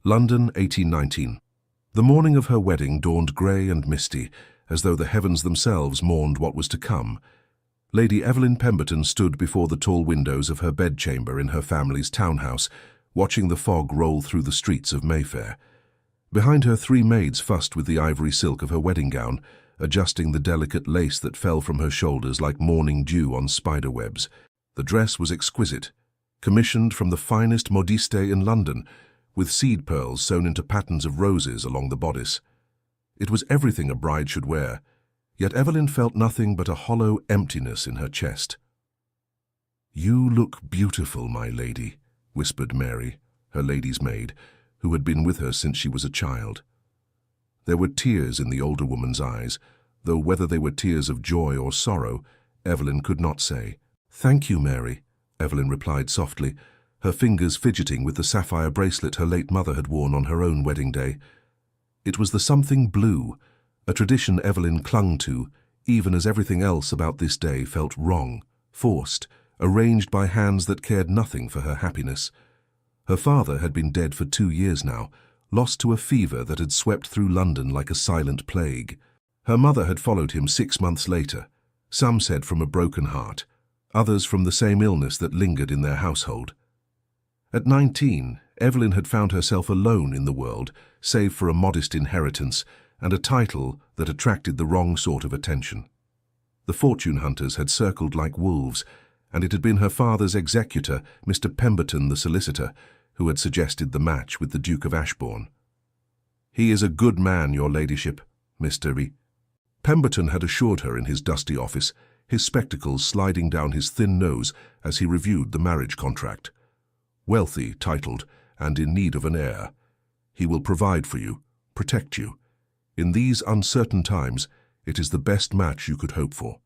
London, 1819. The morning of her wedding dawned grey and misty, as though the heavens themselves mourned what was to come. Lady Evelyn Pemberton stood before the tall windows of her bedchamber in her family's townhouse, watching the fog roll through the streets of Mayfair. Behind her, 3 maids fussed with the ivory silk of her wedding gown, adjusting the delicate lace that fell from her shoulders like morning dew on spider webs. The dress was exquisite, commissioned from the finest modiste in London, with seed pearls sewn into patterns of roses along the bodice. It was everything a bride should wear, yet Evelyn felt nothing but a hollow emptiness in her chest. "You look beautiful, my lady," whispered Mary, her lady's maid, who had been with her since she was a child. There were tears in the older woman's eyes, though whether they were tears of joy or sorrow, Evelyn could not say. "Thank you, Mary," Evelyn replied softly, her fingers fidgeting with the sapphire bracelet her late mother had worn on her own wedding day. It was the something blue, a tradition Evelyn clung to, even as everything else about this day felt wrong, forced, arranged by hands that cared nothing for her happiness. Her father had been dead for 2 years now, lost to a fever that had swept through London like a silent plague. Her mother had followed him 6 months later, some said from a broken heart, others from the same illness that lingered in their household. At 19, Evelyn had found herself alone in the world, save for a modest inheritance and a title that attracted the wrong sort of attention. The fortune hunters had circled like wolves, and it had been her father's executor, Mr. Pemberton the solicitor, who had suggested the match with the Duke of Ashbourne. "He is a good man, your ladyship, Mr. Pemberton had assured her in his dusty office, his spectacles sliding down his thin nose as he reviewed the marriage contract. "Wealthy, titled, and in need of an heir. He will provide for you, protect you. In these uncertain times, it is the best match you could hope for."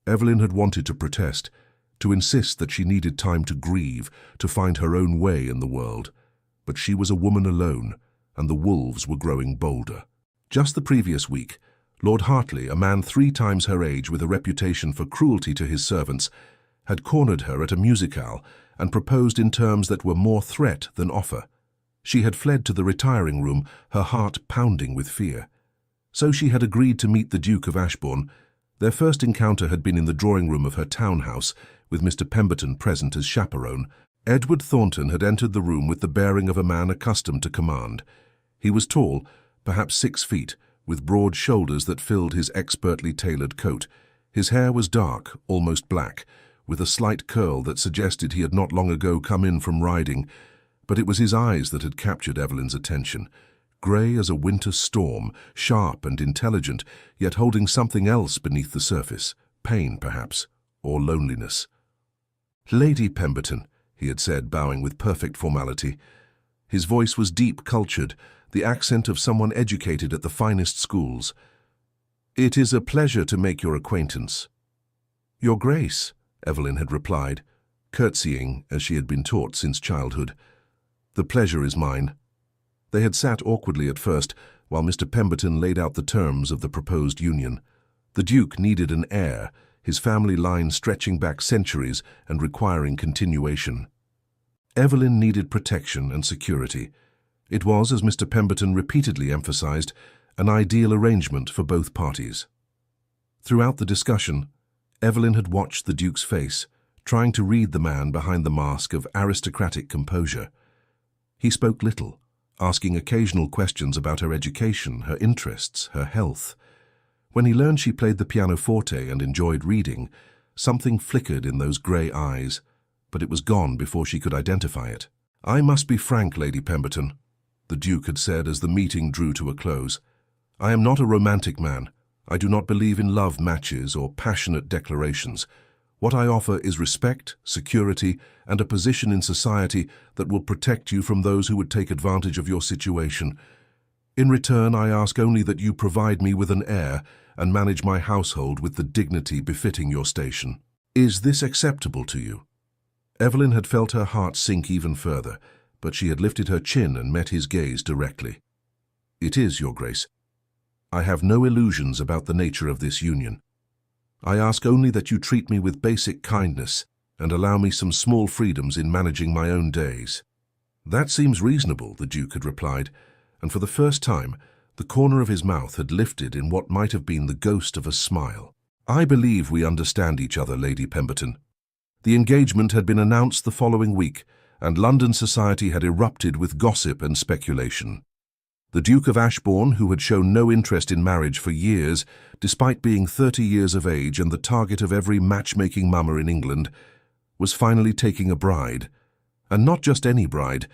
Evelyn had wanted to protest, to insist that she needed time to grieve, to find her own way in the world. But she was a woman alone, and the wolves were growing bolder. Just the previous week, Lord Hartley, a man 3 times her age with a reputation for cruelty to his servants, had cornered her at a musicale and proposed in terms that were more threat than offer. She had fled to the retiring room, her heart pounding with fear. So she had agreed to meet the Duke of Ashbourne. Their first encounter had been in the drawing room of her townhouse, with Mr. Pemberton present as chaperone. Edward Thornton had entered the room with the bearing of a man accustomed to command. He was tall, perhaps 6 feet, with broad shoulders that filled his expertly tailored coat. His hair was dark, almost black, with a slight curl that suggested he had not long ago come in from riding, but it was his eyes that had captured Evelyn's attention. Grey as a winter storm, sharp and intelligent, yet holding something else beneath the surface, pain perhaps, or loneliness. "Lady Pemberton," he had said, bowing with perfect formality. His voice was deep, cultured, the accent of someone educated at the finest schools. "It is a pleasure to make your acquaintance." "Your Grace," Evelyn had replied, curtsying as she had been taught since childhood. "The pleasure is mine." They had sat awkwardly at first, while Mr. Pemberton laid out the terms of the proposed union. The Duke needed an heir, his family line stretching back centuries and requiring continuation. Evelyn needed protection and security. It was, as Mr. Pemberton repeatedly emphasized, an ideal arrangement for both parties. Throughout the discussion, Evelyn had watched the Duke's face, trying to read the man behind the mask of aristocratic composure. He spoke little, asking occasional questions about her education, her interests, her health. When he learned she played the pianoforte and enjoyed reading, something flickered in those grey eyes, but it was gone before she could identify it. "I must be frank, Lady Pemberton," the Duke had said as the meeting drew to a close. "I am not a romantic man. I do not believe in love matches or passionate declarations. What I offer is respect, security, and a position in society that will protect you from those who would take advantage of your situation. In return, I ask only that you provide me with an heir and manage my household with the dignity befitting your station. Is this acceptable to you?" Evelyn had felt her heart sink even further, but she had lifted her chin and met his gaze directly. "It is, Your Grace. I have no illusions about the nature of this union. I ask only that you treat me with basic kindness and allow me some small freedoms in managing my own days." "That seems reasonable," the Duke had replied, and for the first time, the corner of his mouth had lifted in what might have been the ghost of a smile. "I believe we understand each other, Lady Pemberton." The engagement had been announced the following week, and London society had erupted with gossip and speculation. The Duke of Ashbourne, who had shown no interest in marriage for years, despite being 30 years of age and the target of every matchmaking mama in England, was finally taking a bride. And not just any bride,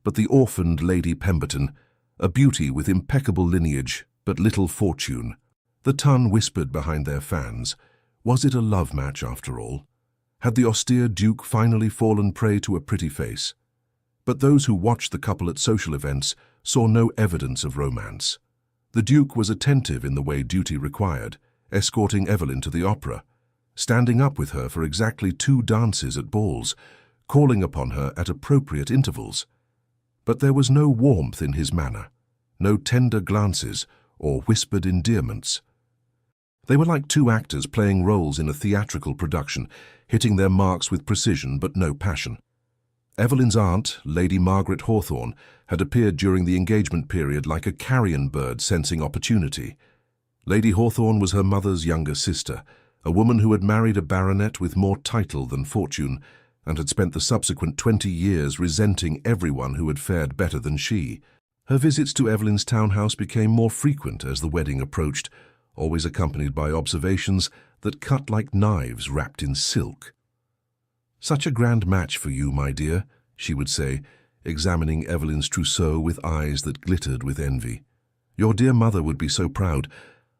but the orphaned Lady Pemberton, a beauty with impeccable lineage, but little fortune. The ton whispered behind their fans. Was it a love match after all? Had the austere Duke finally fallen prey to a pretty face? But those who watched the couple at social events saw no evidence of romance. The Duke was attentive in the way duty required, escorting Evelyn to the opera, standing up with her for exactly 2 dances at balls, calling upon her at appropriate intervals. But there was no warmth in his manner, no tender glances or whispered endearments. They were like 2 actors playing roles in a theatrical production, hitting their marks with precision but no passion. Evelyn's aunt, Lady Margaret Hawthorne, had appeared during the engagement period like a carrion bird sensing opportunity. Lady Hawthorne was her mother's younger sister, a woman who had married a baronet with more title than fortune, and had spent the subsequent 20 years resenting everyone who had fared better than she. Her visits to Evelyn's townhouse became more frequent as the wedding approached, always accompanied by observations that cut like knives wrapped in silk. "Such a grand match for you, my dear," she would say, examining Evelyn's trousseau with eyes that glittered with envy. "Your dear mother would be so proud.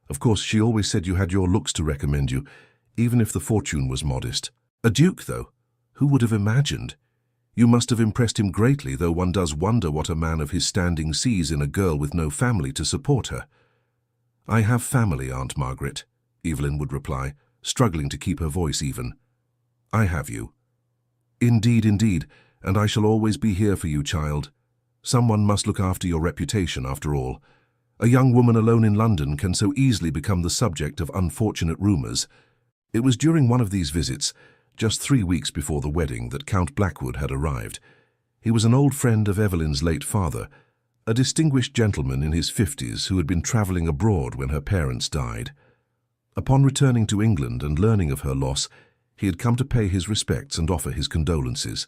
Of course, she always said you had your looks to recommend you, even if the fortune was modest. A duke, though? Who would have imagined? You must have impressed him greatly, though one does wonder what a man of his standing sees in a girl with no family to support her." "I have family, Aunt Margaret," Evelyn would reply, struggling to keep her voice even. "I have you." "Indeed, indeed, and I shall always be here for you, child. Someone must look after your reputation, after all. A young woman alone in London can so easily become the subject of unfortunate rumours." It was during one of these visits, just 3 weeks before the wedding, that Count Blackwood had arrived. He was an old friend of Evelyn's late father, a distinguished gentleman in his 50s who had been travelling abroad when her parents died. Upon returning to England and learning of her loss, he had come to pay his respects and offer his condolences.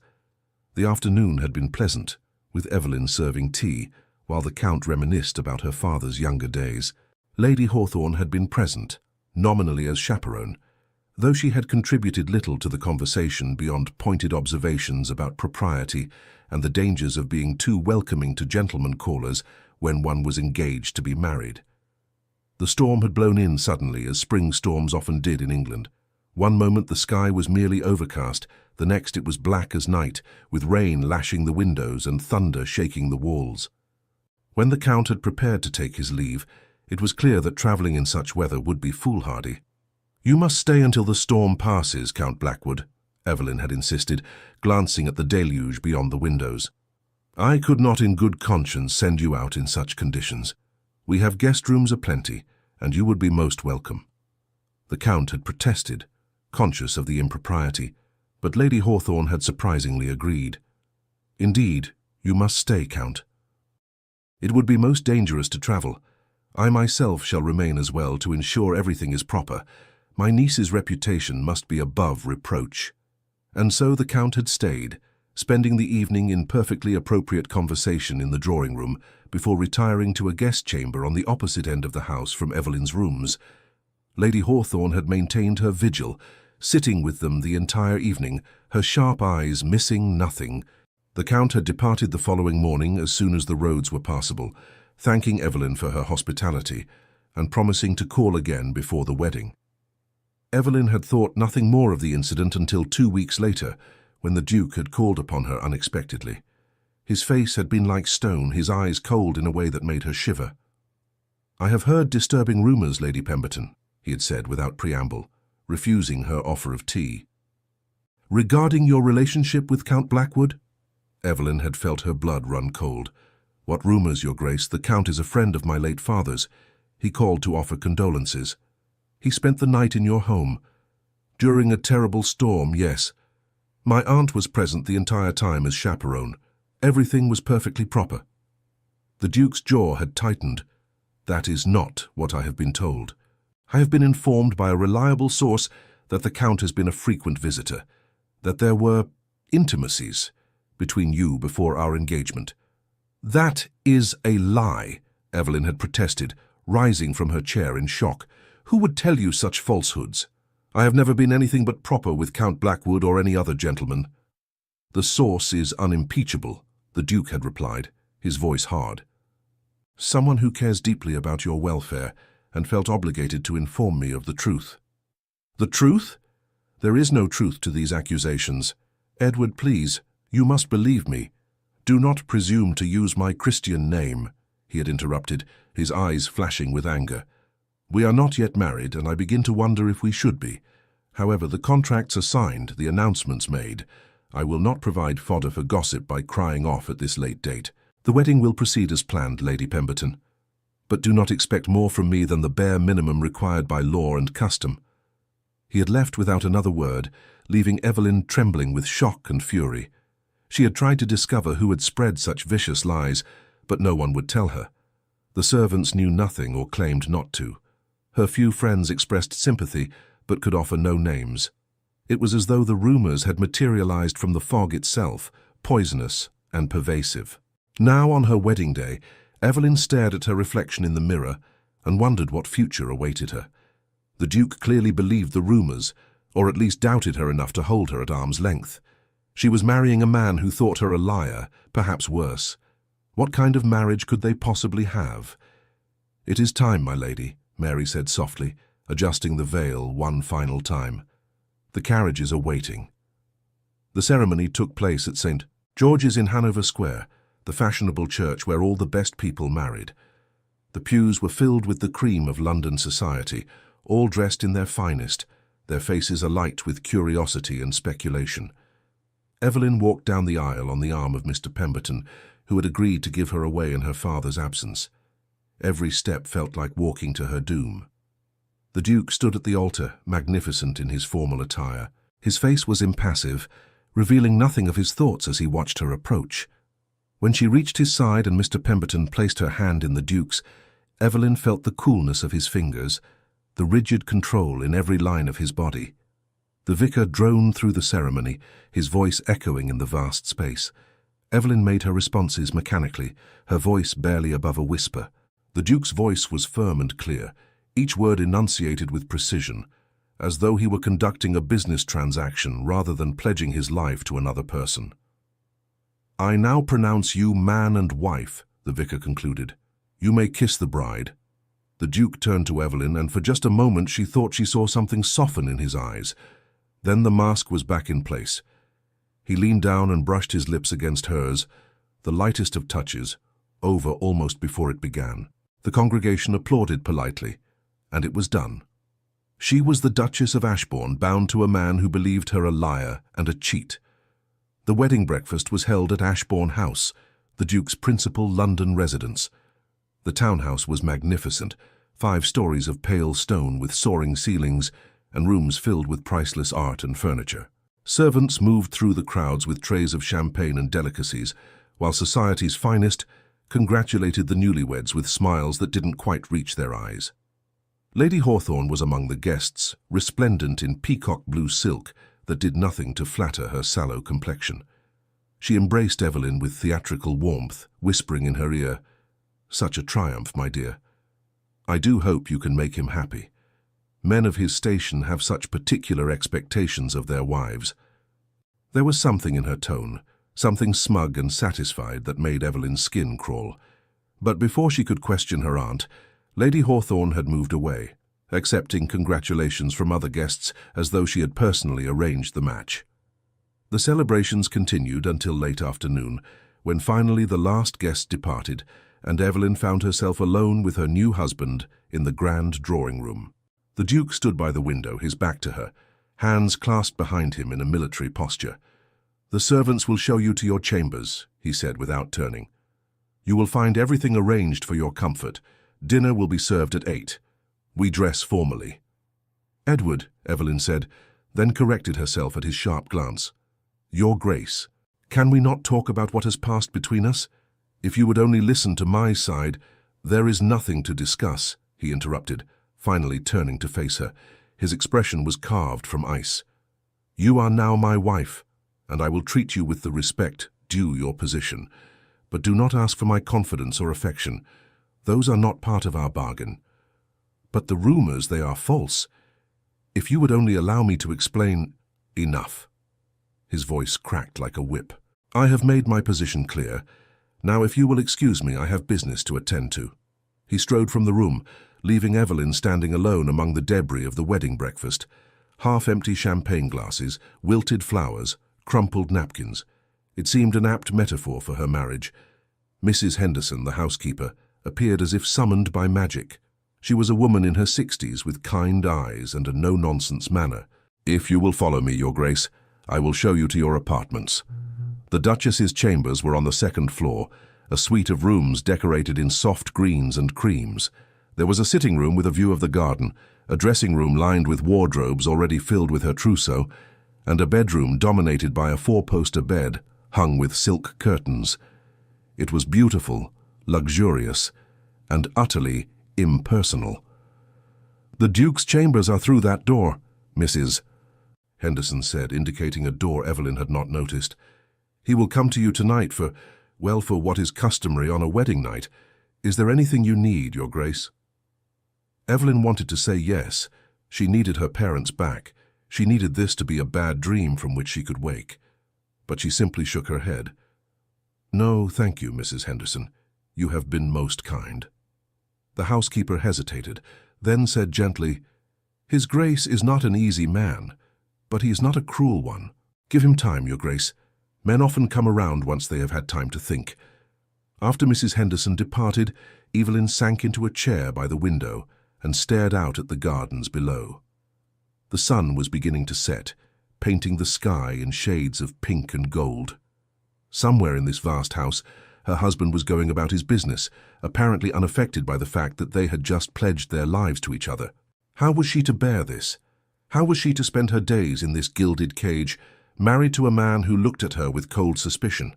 The afternoon had been pleasant, with Evelyn serving tea, while the Count reminisced about her father's younger days. Lady Hawthorne had been present, nominally as chaperone, though she had contributed little to the conversation beyond pointed observations about propriety and the dangers of being too welcoming to gentlemen callers when one was engaged to be married. The storm had blown in suddenly, as spring storms often did in England. One moment the sky was merely overcast, the next it was black as night, with rain lashing the windows and thunder shaking the walls. When the Count had prepared to take his leave, it was clear that travelling in such weather would be foolhardy. "You must stay until the storm passes, Count Blackwood," Evelyn had insisted, glancing at the deluge beyond the windows. "I could not in good conscience send you out in such conditions. We have guest rooms aplenty, and you would be most welcome." The Count had protested, conscious of the impropriety, but Lady Hawthorne had surprisingly agreed. "Indeed, you must stay, Count. It would be most dangerous to travel. I myself shall remain as well to ensure everything is proper. My niece's reputation must be above reproach." And so the Count had stayed, spending the evening in perfectly appropriate conversation in the drawing-room before retiring to a guest chamber on the opposite end of the house from Evelyn's rooms. Lady Hawthorne had maintained her vigil, sitting with them the entire evening, her sharp eyes missing nothing. The Count had departed the following morning as soon as the roads were passable, thanking Evelyn for her hospitality and promising to call again before the wedding. Evelyn had thought nothing more of the incident until 2 weeks later, when the Duke had called upon her unexpectedly. His face had been like stone, his eyes cold in a way that made her shiver. "I have heard disturbing rumours, Lady Pemberton," he had said without preamble, refusing her offer of tea. "Regarding your relationship with Count Blackwood?" Evelyn had felt her blood run cold. "What rumours, Your Grace? The Count is a friend of my late father's. He called to offer condolences. He spent the night in your home. During a terrible storm, yes. My aunt was present the entire time as chaperone. Everything was perfectly proper. The Duke's jaw had tightened. That is not what I have been told. I have been informed by a reliable source that the Count has been a frequent visitor, that there were intimacies between you before our engagement. That is a lie, Evelyn had protested, rising from her chair in shock. Who would tell you such falsehoods? I have never been anything but proper with Count Blackwood or any other gentleman. The source is unimpeachable, the Duke had replied, his voice hard. Someone who cares deeply about your welfare and felt obligated to inform me of the truth. The truth? There is no truth to these accusations. Edward, please, you must believe me. Do not presume to use my Christian name, he had interrupted, his eyes flashing with anger. We are not yet married, and I begin to wonder if we should be. However, the contracts are signed, the announcements made. I will not provide fodder for gossip by crying off at this late date. The wedding will proceed as planned, Lady Pemberton. But do not expect more from me than the bare minimum required by law and custom. He had left without another word, leaving Evelyn trembling with shock and fury. She had tried to discover who had spread such vicious lies, but no one would tell her. The servants knew nothing or claimed not to. Her few friends expressed sympathy, but could offer no names. It was as though the rumors had materialized from the fog itself, poisonous and pervasive. Now, on her wedding day, Evelyn stared at her reflection in the mirror and wondered what future awaited her. The Duke clearly believed the rumors, or at least doubted her enough to hold her at arm's length. She was marrying a man who thought her a liar, perhaps worse. What kind of marriage could they possibly have? It is time, my lady, Mary said softly, adjusting the veil one final time. The carriages are waiting. The ceremony took place at St. George's in Hanover Square, the fashionable church where all the best people married. The pews were filled with the cream of London society, all dressed in their finest, their faces alight with curiosity and speculation. Evelyn walked down the aisle on the arm of Mr. Pemberton, who had agreed to give her away in her father's absence. Every step felt like walking to her doom. The Duke stood at the altar, magnificent in his formal attire. His face was impassive, revealing nothing of his thoughts as he watched her approach. When she reached his side and Mr. Pemberton placed her hand in the Duke's, Evelyn felt the coolness of his fingers, the rigid control in every line of his body. The vicar droned through the ceremony, his voice echoing in the vast space. Evelyn made her responses mechanically, her voice barely above a whisper. The Duke's voice was firm and clear, each word enunciated with precision, as though he were conducting a business transaction rather than pledging his life to another person. I now pronounce you man and wife, the vicar concluded. You may kiss the bride. The Duke turned to Evelyn, and for just a moment she thought she saw something soften in his eyes. Then the mask was back in place. He leaned down and brushed his lips against hers, the lightest of touches, over almost before it began. The congregation applauded politely, and it was done. She was the Duchess of Ashbourne, bound to a man who believed her a liar and a cheat. The wedding breakfast was held at Ashbourne House, the Duke's principal London residence. The townhouse was magnificent, 5 stories of pale stone with soaring ceilings and rooms filled with priceless art and furniture. Servants moved through the crowds with trays of champagne and delicacies, while society's finest congratulated the newlyweds with smiles that didn't quite reach their eyes. Lady Hawthorne was among the guests, resplendent in peacock blue silk that did nothing to flatter her sallow complexion. She embraced Evelyn with theatrical warmth, whispering in her ear, "Such a triumph, my dear. I do hope you can make him happy. Men of his station have such particular expectations of their wives." There was something in her tone, something smug and satisfied that made Evelyn's skin crawl. But before she could question her aunt, Lady Hawthorne had moved away, accepting congratulations from other guests as though she had personally arranged the match. The celebrations continued until late afternoon, when finally the last guest departed, and Evelyn found herself alone with her new husband in the grand drawing-room. The Duke stood by the window, his back to her, hands clasped behind him in a military posture. "The servants will show you to your chambers," he said without turning. "You will find everything arranged for your comfort. Dinner will be served at 8. We dress formally." "Edward," Evelyn said, then corrected herself at his sharp glance. "Your Grace." Can we not talk about what has passed between us? If you would only listen to my side—" "There is nothing to discuss," he interrupted, finally turning to face her. His expression was carved from ice. "You are now my wife, and I will treat you with the respect due your position. But do not ask for my confidence or affection. Those are not part of our bargain. But the rumors, they are false. If you would only allow me to explain—" "Enough." His voice cracked like a whip. "I have made my position clear. Now, if you will excuse me, I have business to attend to." He strode from the room, leaving Evelyn standing alone among the debris of the wedding breakfast. Half-empty champagne glasses, wilted flowers, crumpled napkins. It seemed an apt metaphor for her marriage. Mrs. Henderson, the housekeeper, appeared as if summoned by magic. She was a woman in her 60s with kind eyes and a no-nonsense manner. "If you will follow me, Your Grace, I will show you to your apartments." The Duchess's chambers were on the second floor, a suite of rooms decorated in soft greens and creams. There was a sitting room with a view of the garden, a dressing room lined with wardrobes already filled with her trousseau, and a bedroom dominated by a four-poster bed hung with silk curtains. It was beautiful, luxurious, and utterly impersonal. "The Duke's chambers are through that door, Mrs. Henderson said, indicating a door Evelyn had not noticed. "He will come to you tonight for what is customary on a wedding night. Is there anything you need, Your Grace?" Evelyn wanted to say yes. She needed her parents back. She needed this to be a bad dream from which she could wake. But she simply shook her head. "No, thank you, Mrs. Henderson. You have been most kind." The housekeeper hesitated, then said gently, "His Grace is not an easy man, but he is not a cruel one. Give him time, Your Grace. Men often come around once they have had time to think." After Mrs. Henderson departed, Evelyn sank into a chair by the window and stared out at the gardens below. The sun was beginning to set, painting the sky in shades of pink and gold. Somewhere in this vast house, her husband was going about his business, apparently unaffected by the fact that they had just pledged their lives to each other. How was she to bear this? How was she to spend her days in this gilded cage, married to a man who looked at her with cold suspicion?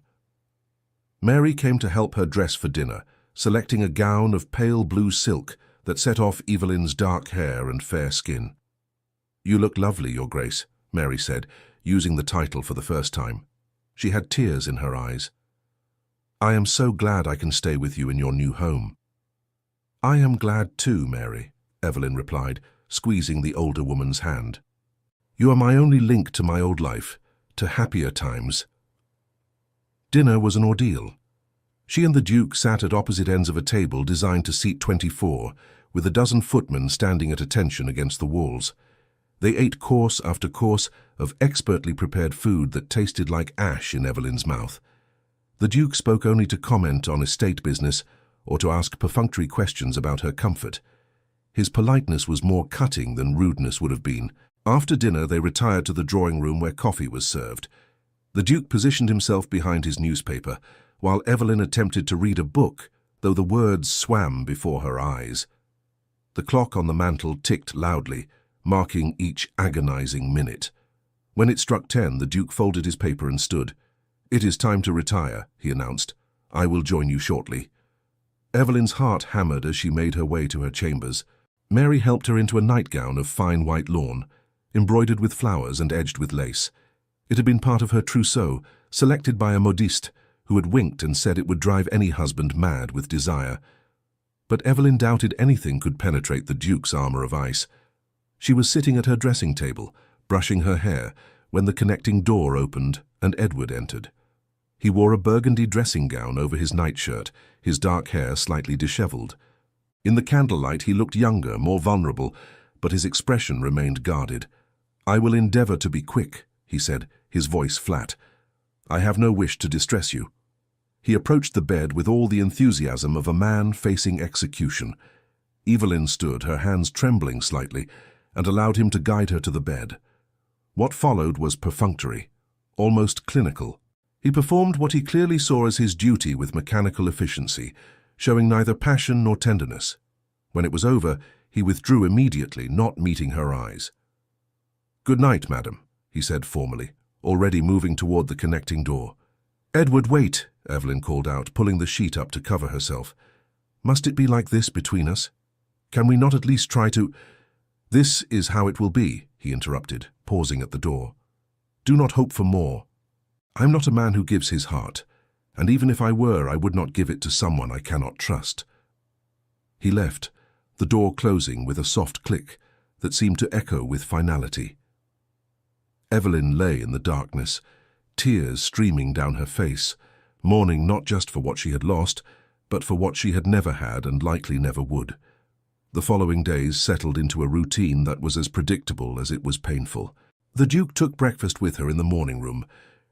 Mary came to help her dress for dinner, selecting a gown of pale blue silk that set off Evelyn's dark hair and fair skin. "You look lovely, Your Grace," Mary said, using the title for the first time. She had tears in her eyes. "I am so glad I can stay with you in your new home." "I am glad too, Mary," Evelyn replied, squeezing the older woman's hand. "You are my only link to my old life, to happier times." Dinner was an ordeal. She and the Duke sat at opposite ends of a table designed to seat 24, with a dozen footmen standing at attention against the walls. They ate course after course of expertly prepared food that tasted like ash in Evelyn's mouth. The Duke spoke only to comment on estate business or to ask perfunctory questions about her comfort. His politeness was more cutting than rudeness would have been. After dinner, they retired to the drawing room where coffee was served. The Duke positioned himself behind his newspaper, while Evelyn attempted to read a book, though the words swam before her eyes. The clock on the mantel ticked loudly, marking each agonizing minute. When it struck 10, the Duke folded his paper and stood. "It is time to retire," he announced. "I will join you shortly." Evelyn's heart hammered as she made her way to her chambers. Mary helped her into a nightgown of fine white lawn, embroidered with flowers and edged with lace. It had been part of her trousseau, selected by a modiste who had winked and said it would drive any husband mad with desire. But Evelyn doubted anything could penetrate the Duke's armor of ice. She was sitting at her dressing table, brushing her hair, when the connecting door opened and Edward entered. He wore a burgundy dressing gown over his nightshirt, his dark hair slightly disheveled. In the candlelight he looked younger, more vulnerable, but his expression remained guarded. "I will endeavor to be quick," he said, his voice flat. "I have no wish to distress you." He approached the bed with all the enthusiasm of a man facing execution. Evelyn stood, her hands trembling slightly, and allowed him to guide her to the bed. What followed was perfunctory, almost clinical. He performed what he clearly saw as his duty with mechanical efficiency, showing neither passion nor tenderness. When it was over, he withdrew immediately, not meeting her eyes. "Good night, madam," he said formally, already moving toward the connecting door. "Edward, wait," Evelyn called out, pulling the sheet up to cover herself. "Must it be like this between us? Can we not at least try to—" "This is how it will be," he interrupted, pausing at the door. "Do not hope for more. I'm not a man who gives his heart, and even if I were, I would not give it to someone I cannot trust." He left, the door closing with a soft click that seemed to echo with finality. Evelyn lay in the darkness, tears streaming down her face, mourning not just for what she had lost, but for what she had never had and likely never would. The following days settled into a routine that was as predictable as it was painful. The Duke took breakfast with her in the morning room,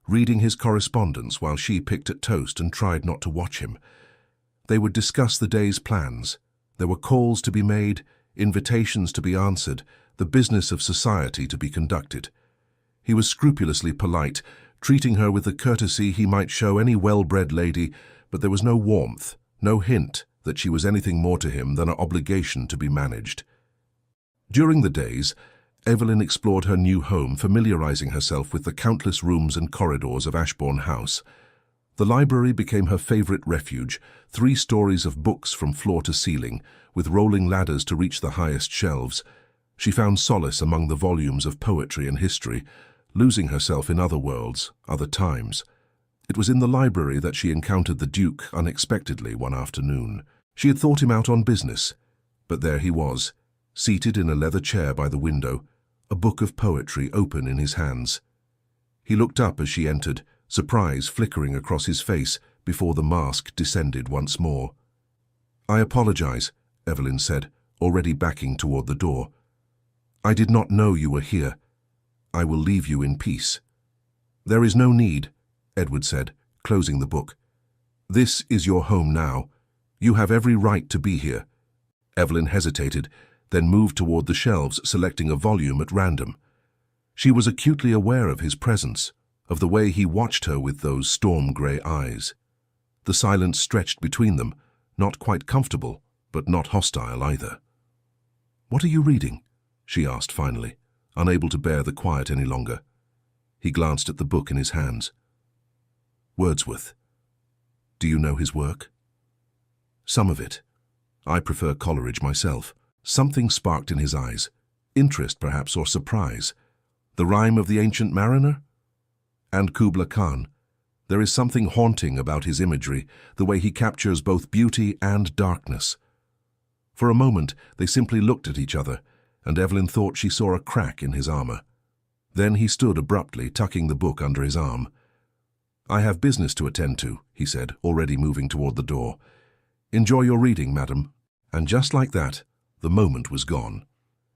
reading his correspondence while she picked at toast and tried not to watch him. They would discuss the day's plans. There were calls to be made, invitations to be answered, the business of society to be conducted. He was scrupulously polite, treating her with the courtesy he might show any well-bred lady, but there was no warmth, no hint that she was anything more to him than an obligation to be managed. During the days, Evelyn explored her new home, familiarizing herself with the countless rooms and corridors of Ashbourne House. The library became her favorite refuge, 3 stories of books from floor to ceiling, with rolling ladders to reach the highest shelves. She found solace among the volumes of poetry and history, losing herself in other worlds, other times. It was in the library that she encountered the Duke unexpectedly one afternoon. She had thought him out on business, but there he was, seated in a leather chair by the window, a book of poetry open in his hands. He looked up as she entered, surprise flickering across his face before the mask descended once more. "I apologize," Evelyn said, already backing toward the door. "I did not know you were here. I will leave you in peace." "There is no need," Edward said, closing the book. "This is your home now. You have every right to be here." Evelyn hesitated, then moved toward the shelves, selecting a volume at random. She was acutely aware of his presence, of the way he watched her with those storm-grey eyes. The silence stretched between them, not quite comfortable, but not hostile either. "What are you reading?" she asked finally, unable to bear the quiet any longer. He glanced at the book in his hands. "Wordsworth. Do you know his work?" "Some of it. I prefer Coleridge myself." Something sparked in his eyes, interest perhaps or surprise. "The Rime of the Ancient Mariner?" "And Kubla Khan. There is something haunting about his imagery, the way he captures both beauty and darkness." For a moment they simply looked at each other, and Evelyn thought she saw a crack in his armor. Then he stood abruptly, tucking the book under his arm. "I have business to attend to," he said, already moving toward the door. "Enjoy your reading, madam." And just like that, the moment was gone.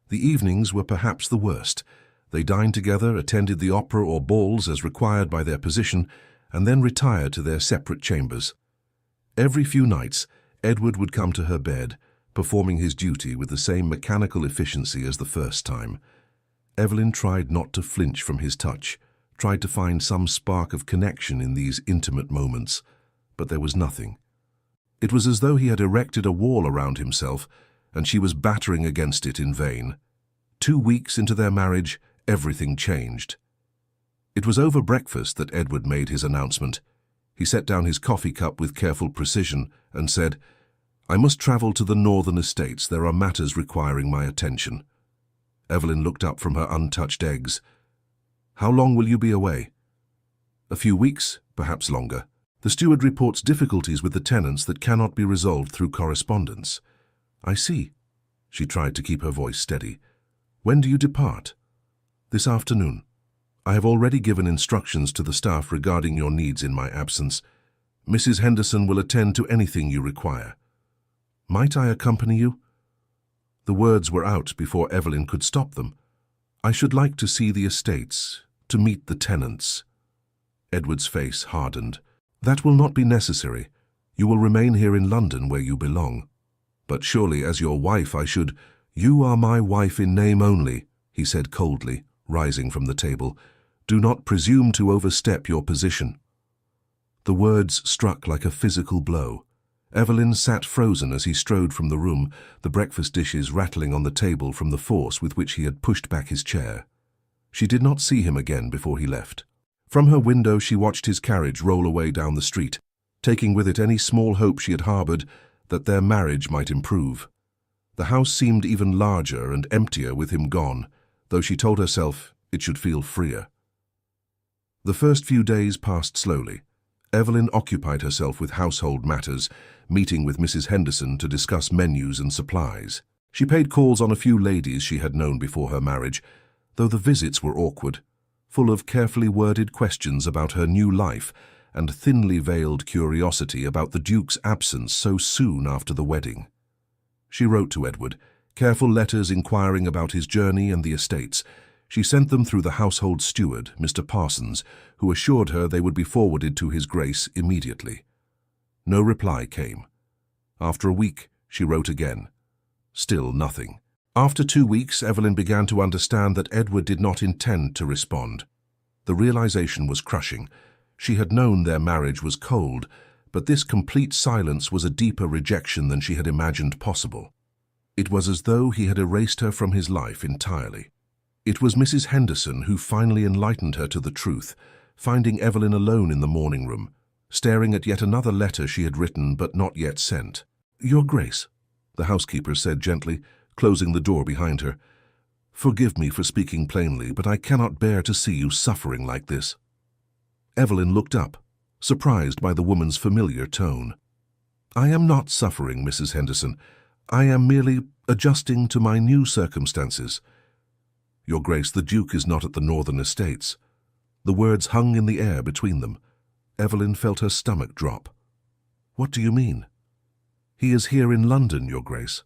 The evenings were perhaps the worst. They dined together, attended the opera or balls as required by their position, and then retired to their separate chambers. Every few nights, Edward would come to her bed, performing his duty with the same mechanical efficiency as the first time. Evelyn tried not to flinch from his touch, tried to find some spark of connection in these intimate moments, but there was nothing. It was as though he had erected a wall around himself, and she was battering against it in vain. 2 weeks into their marriage, everything changed. It was over breakfast that Edward made his announcement. He set down his coffee cup with careful precision and said, "I must travel to the northern estates. There are matters requiring my attention." Evelyn looked up from her untouched eggs. "How long will you be away?" "A few weeks, perhaps longer. The steward reports difficulties with the tenants that cannot be resolved through correspondence." "I see." She tried to keep her voice steady. "When do you depart?" "This afternoon. I have already given instructions to the staff regarding your needs in my absence. Mrs. Henderson will attend to anything you require." "Might I accompany you?" The words were out before Evelyn could stop them. "I should like to see the estates, to meet the tenants." Edward's face hardened. "That will not be necessary. You will remain here in London where you belong." "But surely as your wife I should—" "You are my wife in name only," he said coldly, rising from the table. "Do not presume to overstep your position." The words struck like a physical blow. Evelyn sat frozen as he strode from the room, the breakfast dishes rattling on the table from the force with which he had pushed back his chair. She did not see him again before he left. From her window she watched his carriage roll away down the street, taking with it any small hope she had harbored that their marriage might improve. The house seemed even larger and emptier with him gone, though she told herself it should feel freer. The first few days passed slowly. Evelyn occupied herself with household matters, meeting with Mrs. Henderson to discuss menus and supplies. She paid calls on a few ladies she had known before her marriage, though the visits were awkward, full of carefully worded questions about her new life and thinly veiled curiosity about the Duke's absence so soon after the wedding. She wrote to Edward, careful letters inquiring about his journey and the estates. She sent them through the household steward, Mr. Parsons, who assured her they would be forwarded to His Grace immediately. No reply came. After a week, she wrote again. Still nothing. After 2 weeks, Evelyn began to understand that Edward did not intend to respond. The realization was crushing. She had known their marriage was cold, but this complete silence was a deeper rejection than she had imagined possible. It was as though he had erased her from his life entirely. It was Mrs. Henderson who finally enlightened her to the truth, finding Evelyn alone in the morning room, staring at yet another letter she had written but not yet sent. "Your Grace," the housekeeper said gently, closing the door behind her. "Forgive me for speaking plainly, but I cannot bear to see you suffering like this." Evelyn looked up, surprised by the woman's familiar tone. "I am not suffering, Mrs. Henderson. I am merely adjusting to my new circumstances." "Your Grace, the Duke is not at the northern estates." The words hung in the air between them. Evelyn felt her stomach drop. "What do you mean?" "He is here in London, Your Grace.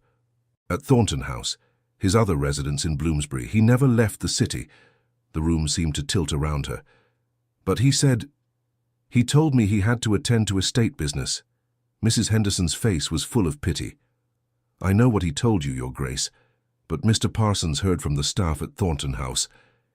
At Thornton House, his other residence in Bloomsbury. He never left the city." The room seemed to tilt around her. "But he told me he had to attend to estate business." Mrs. Henderson's face was full of pity. "I know what he told you, Your Grace, but Mr. Parsons heard from the staff at Thornton House.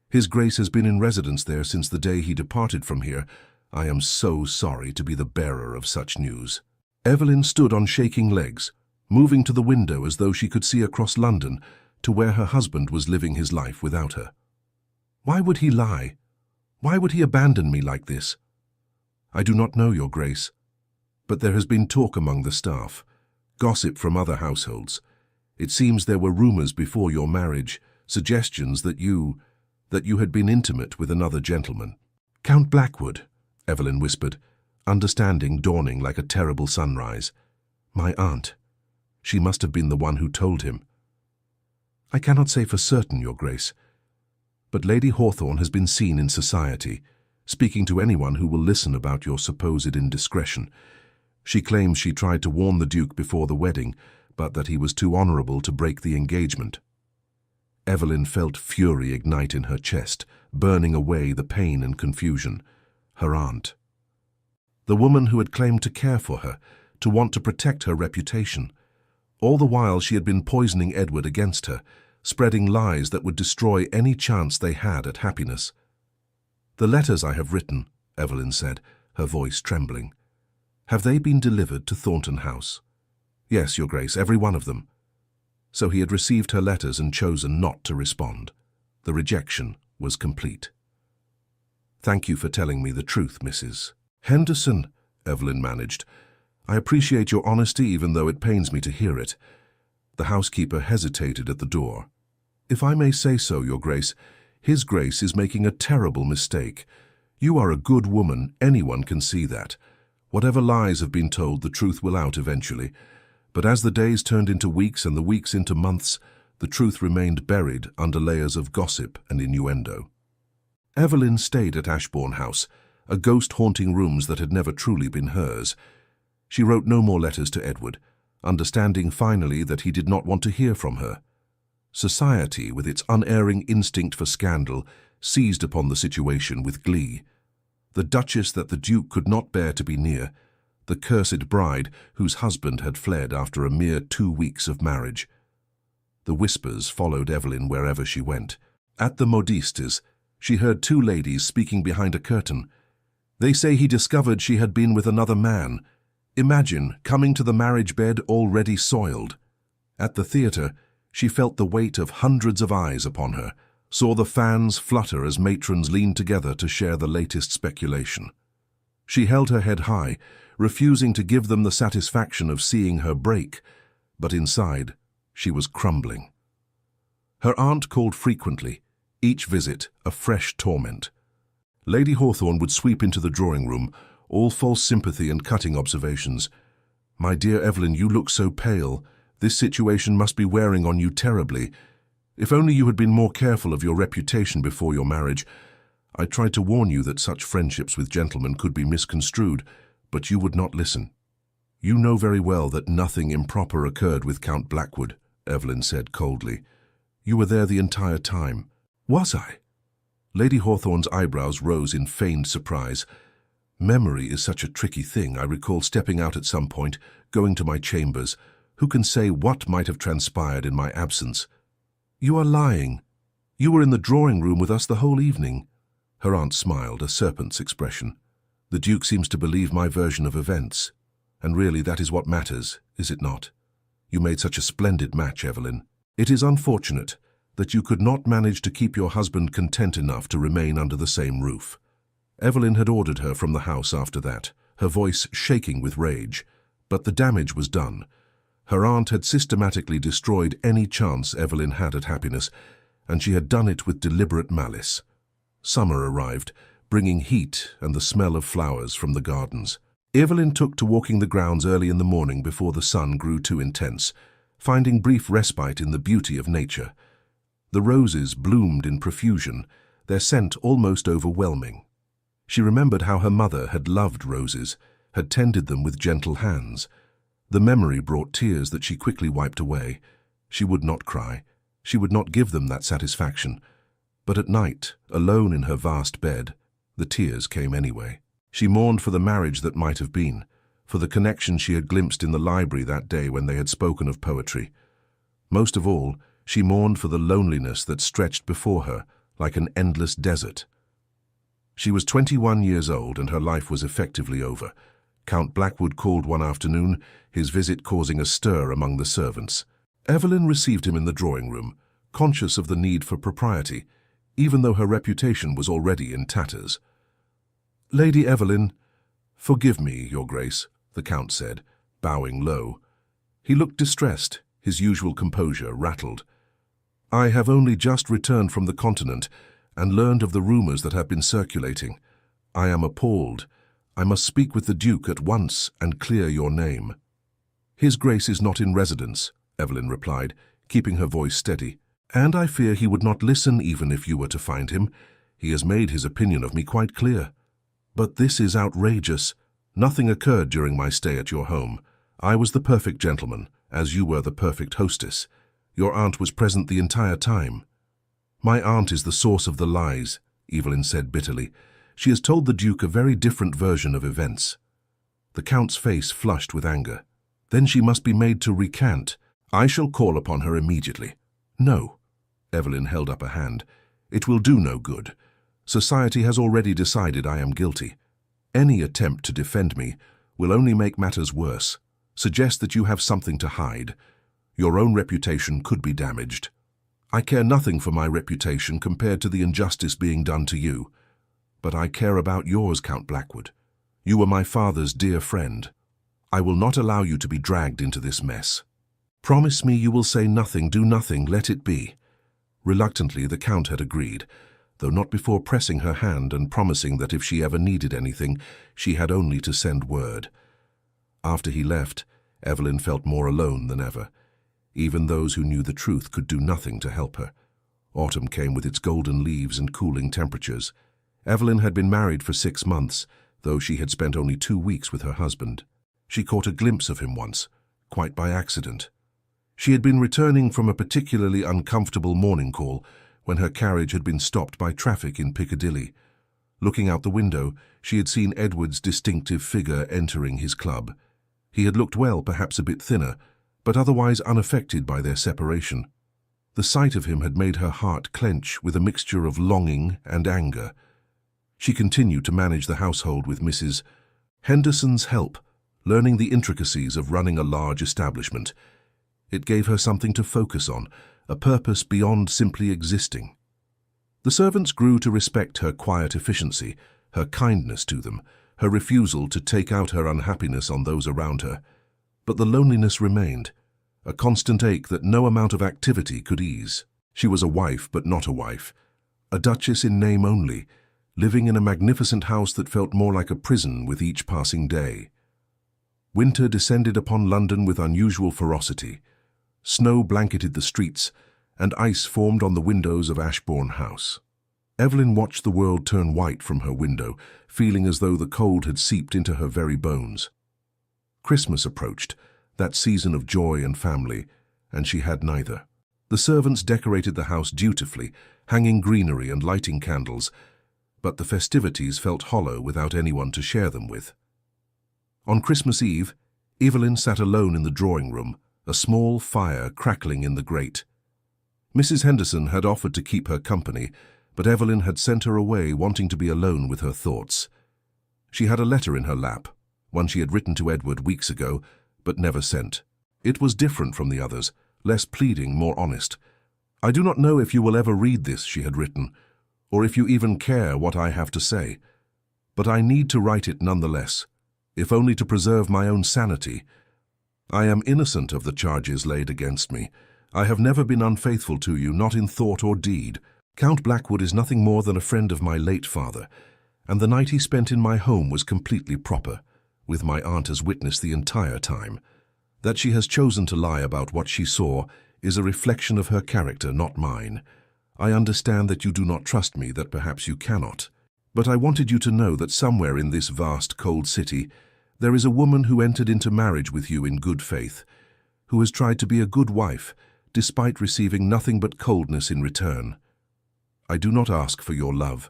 His Grace has been in residence there since the day he departed from here. I am so sorry to be the bearer of such news." Evelyn stood on shaking legs, moving to the window as though she could see across London to where her husband was living his life without her. "Why would he lie? Why would he abandon me like this?" "I do not know, Your Grace, but there has been talk among the staff, gossip from other households. It seems there were rumors before your marriage, suggestions that you had been intimate with another gentleman." "Count Blackwood," Evelyn whispered, understanding dawning like a terrible sunrise. "My aunt. She must have been the one who told him." "I cannot say for certain, Your Grace, but Lady Hawthorne has been seen in society, speaking to anyone who will listen about your supposed indiscretion. She claims she tried to warn the Duke before the wedding, but that he was too honorable to break the engagement." Evelyn felt fury ignite in her chest, burning away the pain and confusion. Her aunt. The woman who had claimed to care for her, to want to protect her reputation. All the while she had been poisoning Edward against her, spreading lies that would destroy any chance they had at happiness. "The letters I have written," Evelyn said, her voice trembling. "Have they been delivered to Thornton House?" "Yes, Your Grace, every one of them." So he had received her letters and chosen not to respond. The rejection was complete. "Thank you for telling me the truth, Mrs. Henderson," Evelyn managed. "I appreciate your honesty even though it pains me to hear it." The housekeeper hesitated at the door. "If I may say so, Your Grace, His Grace is making a terrible mistake. You are a good woman, anyone can see that. Whatever lies have been told, the truth will out eventually. But as the days turned into weeks and the weeks into months, the truth remained buried under layers of gossip and innuendo." Evelyn stayed at Ashbourne House, a ghost haunting rooms that had never truly been hers. She wrote no more letters to Edward, understanding finally that he did not want to hear from her. Society, with its unerring instinct for scandal, seized upon the situation with glee. The Duchess that the Duke could not bear to be near, the cursed bride whose husband had fled after a mere 2 weeks of marriage. The whispers followed Evelyn wherever she went. At the modistes, she heard 2 ladies speaking behind a curtain. "They say he discovered she had been with another man. Imagine coming to the marriage bed already soiled." At the theatre, she felt the weight of hundreds of eyes upon her, saw the fans flutter as matrons leaned together to share the latest speculation. She held her head high, refusing to give them the satisfaction of seeing her break, but inside, she was crumbling. Her aunt called frequently, each visit a fresh torment. Lady Hawthorne would sweep into the drawing room, all false sympathy and cutting observations. "My dear Evelyn, you look so pale. This situation must be wearing on you terribly. If only you had been more careful of your reputation before your marriage. I tried to warn you that such friendships with gentlemen could be misconstrued, but you would not listen." "You know very well that nothing improper occurred with Count Blackwood," Evelyn said coldly. "You were there the entire time." "Was I?" Lady Hawthorne's eyebrows rose in feigned surprise. "Memory is such a tricky thing. I recall stepping out at some point, going to my chambers. Who can say what might have transpired in my absence?" "You are lying. You were in the drawing room with us the whole evening." Her aunt smiled, a serpent's expression. "The Duke seems to believe my version of events. And really that is what matters, is it not? You made such a splendid match, Evelyn. It is unfortunate that you could not manage to keep your husband content enough to remain under the same roof." Evelyn had ordered her from the house after that, her voice shaking with rage. But the damage was done. Her aunt had systematically destroyed any chance Evelyn had at happiness, and she had done it with deliberate malice. Summer arrived, bringing heat and the smell of flowers from the gardens. Evelyn took to walking the grounds early in the morning before the sun grew too intense, finding brief respite in the beauty of nature. The roses bloomed in profusion, their scent almost overwhelming. She remembered how her mother had loved roses, had tended them with gentle hands. The memory brought tears that she quickly wiped away. She would not cry. She would not give them that satisfaction. But at night, alone in her vast bed, the tears came anyway. She mourned for the marriage that might have been, for the connection she had glimpsed in the library that day when they had spoken of poetry. Most of all, she mourned for the loneliness that stretched before her like an endless desert. She was 21 years old and her life was effectively over. Count Blackwood called one afternoon, his visit causing a stir among the servants. Evelyn received him in the drawing-room, conscious of the need for propriety, even though her reputation was already in tatters. "Lady Evelyn, forgive me, Your Grace," the Count said, bowing low. He looked distressed, his usual composure rattled. "I have only just returned from the continent and learned of the rumors that have been circulating. I am appalled. I must speak with the Duke at once and clear your name." "His Grace is not in residence," Evelyn replied, keeping her voice steady. "And I fear he would not listen even if you were to find him. He has made his opinion of me quite clear. But this is outrageous. Nothing occurred during my stay at your home. I was the perfect gentleman, as you were the perfect hostess. Your aunt was present the entire time." "My aunt is the source of the lies," Evelyn said bitterly. "She has told the Duke a very different version of events." The Count's face flushed with anger. "Then she must be made to recant. I shall call upon her immediately." "No." Evelyn held up a hand. "It will do no good. Society has already decided I am guilty. Any attempt to defend me will only make matters worse, suggest that you have something to hide. Your own reputation could be damaged. I care nothing for my reputation compared to the injustice being done to you. But I care about yours, Count Blackwood. You were my father's dear friend. I will not allow you to be dragged into this mess. Promise me you will say nothing, do nothing, let it be." Reluctantly, the Count had agreed, though not before pressing her hand and promising that if she ever needed anything, she had only to send word. After he left, Evelyn felt more alone than ever. Even those who knew the truth could do nothing to help her. Autumn came with its golden leaves and cooling temperatures. Evelyn had been married for 6 months, though she had spent only 2 weeks with her husband. She caught a glimpse of him once, quite by accident. She had been returning from a particularly uncomfortable morning call when her carriage had been stopped by traffic in Piccadilly. Looking out the window, she had seen Edward's distinctive figure entering his club. He had looked well, perhaps a bit thinner, but otherwise unaffected by their separation. The sight of him had made her heart clench with a mixture of longing and anger. She continued to manage the household with Mrs. Henderson's help, learning the intricacies of running a large establishment. It gave her something to focus on, a purpose beyond simply existing. The servants grew to respect her quiet efficiency, her kindness to them, her refusal to take out her unhappiness on those around her. But the loneliness remained, a constant ache that no amount of activity could ease. She was a wife, but not a wife, a duchess in name only, living in a magnificent house that felt more like a prison with each passing day. Winter descended upon London with unusual ferocity. Snow blanketed the streets, and ice formed on the windows of Ashbourne House. Evelyn watched the world turn white from her window, feeling as though the cold had seeped into her very bones. Christmas approached, that season of joy and family, and she had neither. The servants decorated the house dutifully, hanging greenery and lighting candles, but the festivities felt hollow without anyone to share them with. On Christmas Eve, Evelyn sat alone in the drawing room, a small fire crackling in the grate. Mrs. Henderson had offered to keep her company, but Evelyn had sent her away wanting to be alone with her thoughts. She had a letter in her lap, one she had written to Edward weeks ago, but never sent. It was different from the others, less pleading, more honest. "I do not know if you will ever read this," she had written, "or if you even care what I have to say. But I need to write it nonetheless, if only to preserve my own sanity. I am innocent of the charges laid against me. I have never been unfaithful to you, not in thought or deed. Count Blackwood is nothing more than a friend of my late father, and the night he spent in my home was completely proper, with my aunt as witness the entire time. That she has chosen to lie about what she saw is a reflection of her character, not mine. I understand that you do not trust me, that perhaps you cannot. But I wanted you to know that somewhere in this vast, cold city, there is a woman who entered into marriage with you in good faith, who has tried to be a good wife, despite receiving nothing but coldness in return. I do not ask for your love.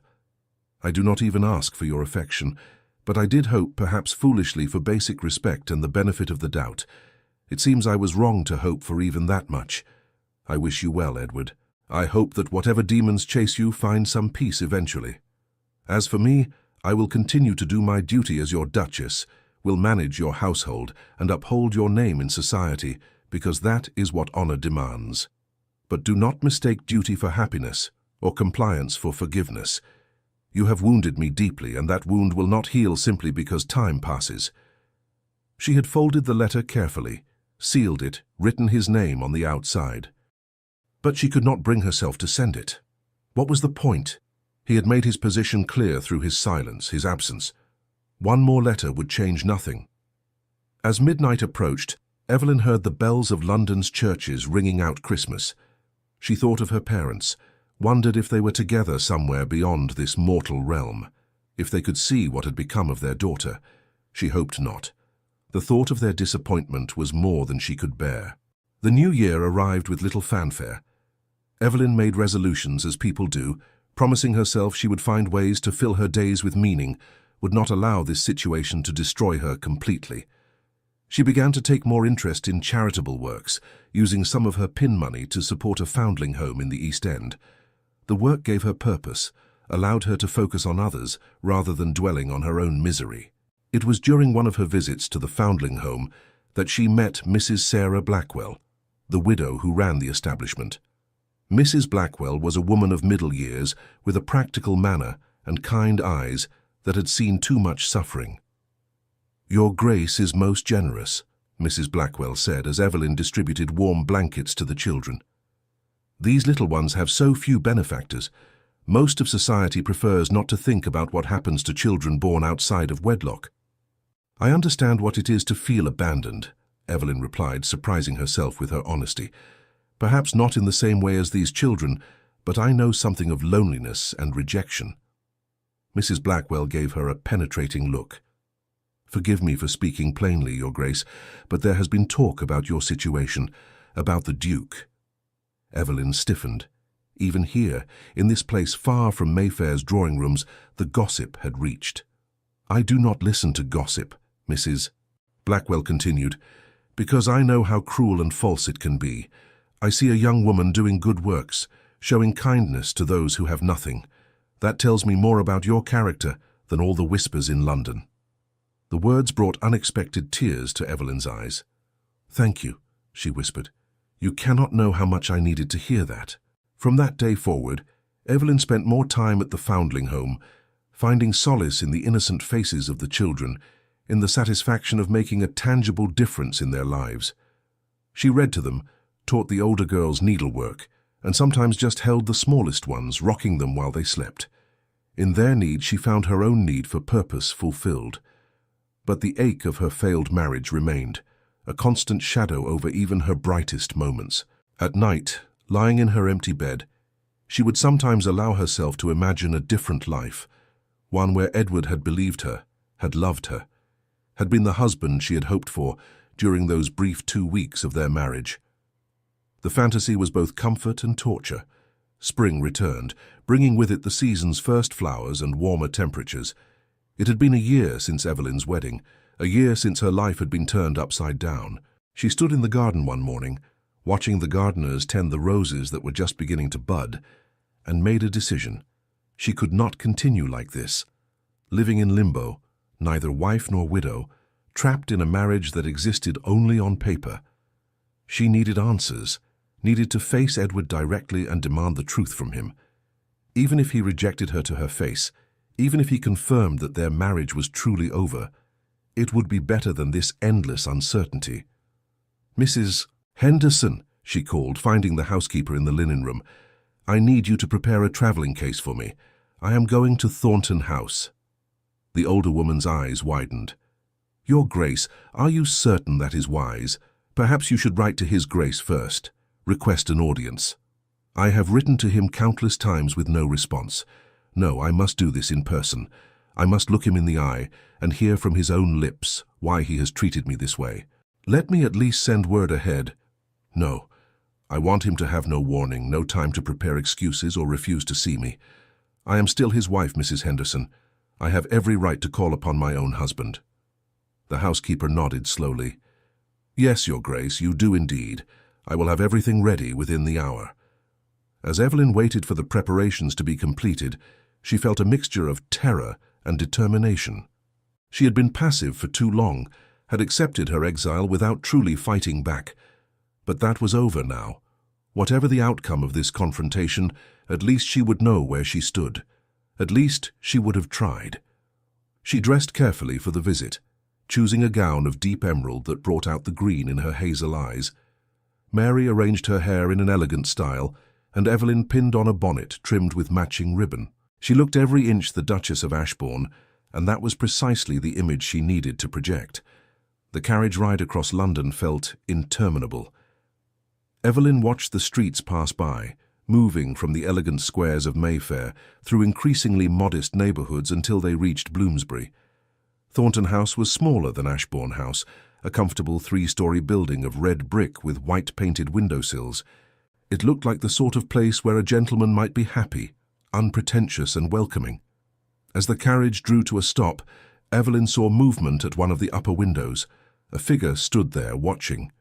I do not even ask for your affection, but I did hope, perhaps foolishly, for basic respect and the benefit of the doubt. It seems I was wrong to hope for even that much. I wish you well, Edward. I hope that whatever demons chase you find some peace eventually. As for me, I will continue to do my duty as your Duchess, will manage your household and uphold your name in society, because that is what honor demands. But do not mistake duty for happiness, or compliance for forgiveness. You have wounded me deeply, and that wound will not heal simply because time passes." She had folded the letter carefully, sealed it, written his name on the outside. But she could not bring herself to send it. What was the point? He had made his position clear through his silence, his absence. One more letter would change nothing. As midnight approached, Evelyn heard the bells of London's churches ringing out Christmas. She thought of her parents, wondered if they were together somewhere beyond this mortal realm, if they could see what had become of their daughter. She hoped not. The thought of their disappointment was more than she could bear. The new year arrived with little fanfare. Evelyn made resolutions, as people do, promising herself she would find ways to fill her days with meaning, would not allow this situation to destroy her completely. She began to take more interest in charitable works, using some of her pin money to support a foundling home in the East End. The work gave her purpose, allowed her to focus on others rather than dwelling on her own misery. It was during one of her visits to the foundling home that she met Mrs. Sarah Blackwell, the widow who ran the establishment. Mrs. Blackwell was a woman of middle years with a practical manner and kind eyes that had seen too much suffering. "Your Grace is most generous," Mrs. Blackwell said as Evelyn distributed warm blankets to the children. "These little ones have so few benefactors. Most of society prefers not to think about what happens to children born outside of wedlock." "I understand what it is to feel abandoned," Evelyn replied, surprising herself with her honesty. "Perhaps not in the same way as these children, but I know something of loneliness and rejection." Mrs. Blackwell gave her a penetrating look. "Forgive me for speaking plainly, Your Grace, but there has been talk about your situation, about the Duke." Evelyn stiffened. Even here, in this place far from Mayfair's drawing rooms, the gossip had reached. "I do not listen to gossip, Mrs. Blackwell continued, because I know how cruel and false it can be. I see a young woman doing good works, showing kindness to those who have nothing. That tells me more about your character than all the whispers in London." The words brought unexpected tears to Evelyn's eyes. "Thank you," she whispered. "You cannot know how much I needed to hear that." From that day forward, Evelyn spent more time at the foundling home, finding solace in the innocent faces of the children, in the satisfaction of making a tangible difference in their lives. She read to them, taught the older girls needlework, and sometimes just held the smallest ones, rocking them while they slept. In their need, she found her own need for purpose fulfilled. But the ache of her failed marriage remained, a constant shadow over even her brightest moments. At night, lying in her empty bed, she would sometimes allow herself to imagine a different life, one where Edward had believed her, had loved her, had been the husband she had hoped for during those brief 2 weeks of their marriage. The fantasy was both comfort and torture. Spring returned, bringing with it the season's first flowers and warmer temperatures. It had been a year since Evelyn's wedding, a year since her life had been turned upside down. She stood in the garden one morning, watching the gardeners tend the roses that were just beginning to bud, and made a decision. She could not continue like this, living in limbo, neither wife nor widow, trapped in a marriage that existed only on paper. She needed answers, needed to face Edward directly and demand the truth from him. Even if he rejected her to her face, even if he confirmed that their marriage was truly over, it would be better than this endless uncertainty. "Mrs. Henderson," she called, finding the housekeeper in the linen room, "I need you to prepare a traveling case for me. I am going to Thornton House." The older woman's eyes widened. "Your Grace, are you certain that is wise? Perhaps you should write to His Grace first. Request an audience." "I have written to him countless times with no response. No, I must do this in person. I must look him in the eye and hear from his own lips why he has treated me this way. Let me at least send word ahead." "No, I want him to have no warning, no time to prepare excuses or refuse to see me. I am still his wife, Mrs. Henderson. I have every right to call upon my own husband." The housekeeper nodded slowly. "Yes, Your Grace, you do indeed. I will have everything ready within the hour." As Evelyn waited for the preparations to be completed, she felt a mixture of terror and determination. She had been passive for too long, had accepted her exile without truly fighting back. But that was over now. Whatever the outcome of this confrontation, at least she would know where she stood. At least she would have tried. She dressed carefully for the visit, choosing a gown of deep emerald that brought out the green in her hazel eyes. Mary arranged her hair in an elegant style, and Evelyn pinned on a bonnet trimmed with matching ribbon. She looked every inch the Duchess of Ashbourne, and that was precisely the image she needed to project. The carriage ride across London felt interminable. Evelyn watched the streets pass by, moving from the elegant squares of Mayfair through increasingly modest neighbourhoods until they reached Bloomsbury. Thornton House was smaller than Ashbourne House, a comfortable 3-story building of red brick with white-painted windowsills. It looked like the sort of place where a gentleman might be happy, unpretentious and welcoming. As the carriage drew to a stop, Evelyn saw movement at one of the upper windows. A figure stood there watching.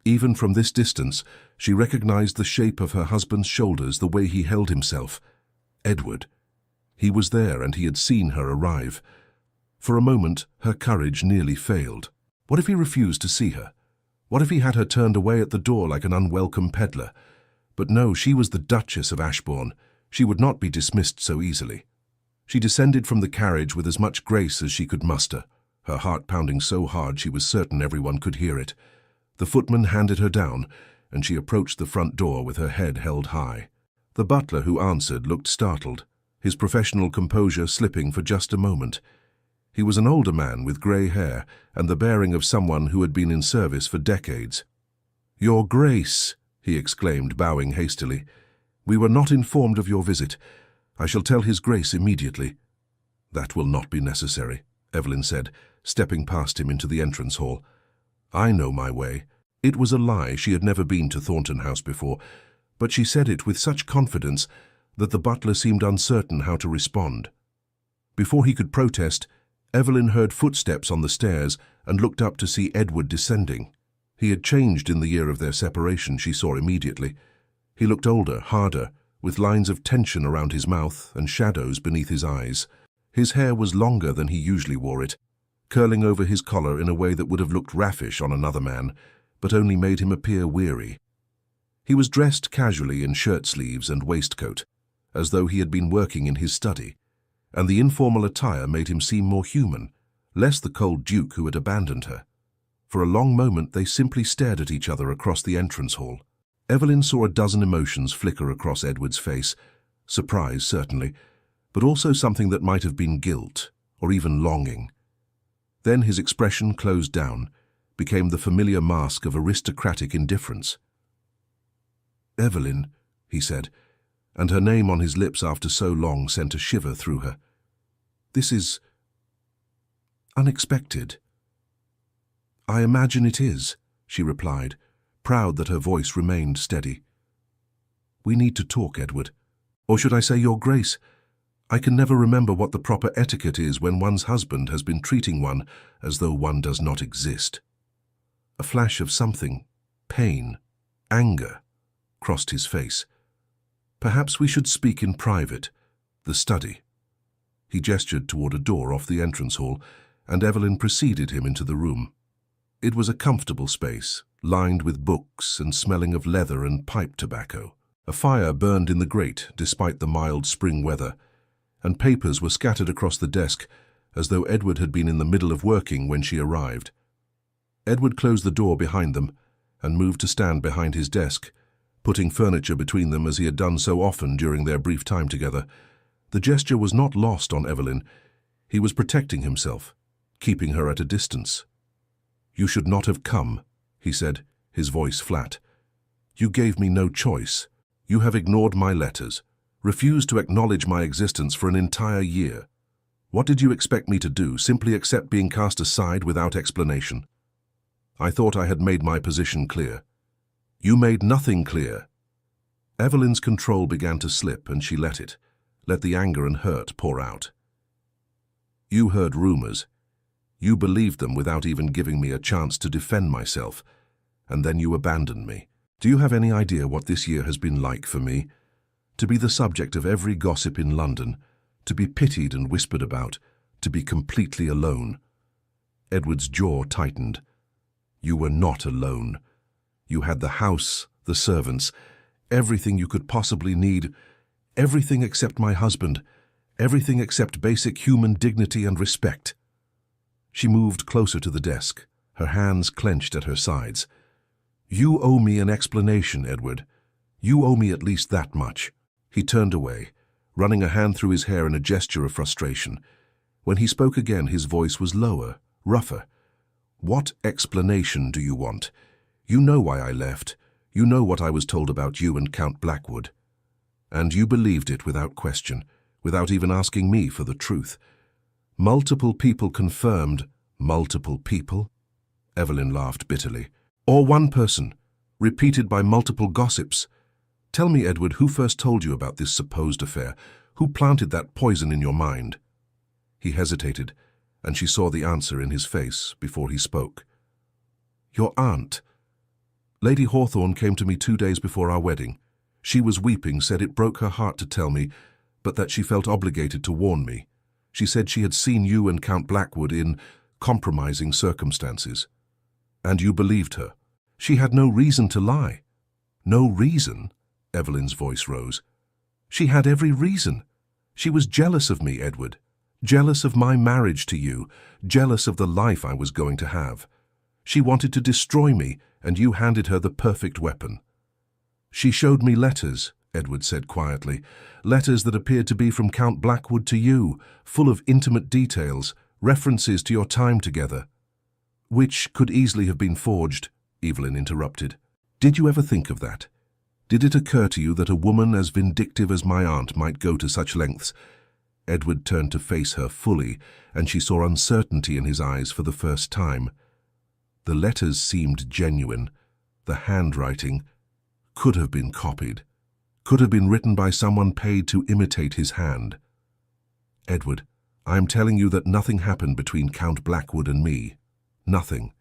Even from this distance, she recognized the shape of her husband's shoulders, the way he held himself. Edward. He was there, and he had seen her arrive. For a moment, her courage nearly failed. What if he refused to see her? What if he had her turned away at the door like an unwelcome peddler? But no, she was the Duchess of Ashbourne. She would not be dismissed so easily. She descended from the carriage with as much grace as she could muster, her heart pounding so hard she was certain everyone could hear it. The footman handed her down, and she approached the front door with her head held high. The butler who answered looked startled, his professional composure slipping for just a moment. He was an older man with grey hair and the bearing of someone who had been in service for decades. "Your Grace," he exclaimed, bowing hastily, "we were not informed of your visit. I shall tell His Grace immediately." "That will not be necessary," Evelyn said, stepping past him into the entrance hall. "I know my way." It was a lie. She had never been to Thornton House before, but she said it with such confidence that the butler seemed uncertain how to respond. Before he could protest, Evelyn heard footsteps on the stairs and looked up to see Edward descending. He had changed in the year of their separation, she saw immediately. He looked older, harder, with lines of tension around his mouth and shadows beneath his eyes. His hair was longer than he usually wore it, curling over his collar in a way that would have looked raffish on another man, but only made him appear weary. He was dressed casually in shirt sleeves and waistcoat. as though he had been working in his study, and the informal attire made him seem more human, less the cold duke who had abandoned her. For a long moment they simply stared at each other across the entrance hall. Evelyn saw a dozen emotions flicker across Edward's face, surprise certainly, but also something that might have been guilt, or even longing. Then his expression closed down, became the familiar mask of aristocratic indifference. "Evelyn," he said, and her name on his lips after so long sent a shiver through her. "This is unexpected." "I imagine it is," she replied, proud that her voice remained steady. "We need to talk, Edward. Or should I say, Your Grace? I can never remember what the proper etiquette is when one's husband has been treating one as though one does not exist." A flash of something, pain, anger, crossed his face. "Perhaps we should speak in private, the study." He gestured toward a door off the entrance hall, and Evelyn preceded him into the room. It was a comfortable space, lined with books and smelling of leather and pipe tobacco. A fire burned in the grate despite the mild spring weather, and papers were scattered across the desk as though Edward had been in the middle of working when she arrived. Edward closed the door behind them and moved to stand behind his desk, putting furniture between them as he had done so often during their brief time together. The gesture was not lost on Evelyn. He was protecting himself, keeping her at a distance. "You should not have come," he said, his voice flat. "You gave me no choice. You have ignored my letters, refused to acknowledge my existence for an entire year. What did you expect me to do, simply accept being cast aside without explanation? I thought I had made my position clear. You made nothing clear." Evelyn's control began to slip, and she let the anger and hurt pour out. "You heard rumors. You believed them without even giving me a chance to defend myself, and then you abandoned me. Do you have any idea what this year has been like for me? To be the subject of every gossip in London, to be pitied and whispered about, to be completely alone." Edward's jaw tightened. "You were not alone. You had the house, the servants, everything you could possibly need, everything except my husband, everything except basic human dignity and respect." She moved closer to the desk, her hands clenched at her sides. "You owe me an explanation, Edward. You owe me at least that much." He turned away, running a hand through his hair in a gesture of frustration. When he spoke again, his voice was lower, rougher. "What explanation do you want? You know why I left. You know what I was told about you and Count Blackwood. And you believed it without question, without even asking me for the truth. Multiple people confirmed." "Multiple people?" Evelyn laughed bitterly. "Or one person, repeated by multiple gossips. Tell me, Edward, who first told you about this supposed affair? Who planted that poison in your mind?" He hesitated, and she saw the answer in his face before he spoke. "Your aunt. Lady Hawthorne came to me 2 days before our wedding. She was weeping, said it broke her heart to tell me, but that she felt obligated to warn me. She said she had seen you and Count Blackwood in compromising circumstances. And you believed her. She had no reason to lie." "No reason?" Evelyn's voice rose. "She had every reason. She was jealous of me, Edward. Jealous of my marriage to you. Jealous of the life I was going to have. She wanted to destroy me, and you handed her the perfect weapon." "She showed me letters," Edward said quietly. "Letters that appeared to be from Count Blackwood to you, full of intimate details, references to your time together." "Which could easily have been forged," Evelyn interrupted. "Did you ever think of that? Did it occur to you that a woman as vindictive as my aunt might go to such lengths?" Edward turned to face her fully, and she saw uncertainty in his eyes for the first time. The letters seemed genuine. The handwriting could have been copied, could have been written by someone paid to imitate his hand. "Edward, I am telling you that nothing happened between Count Blackwood and me. Nothing.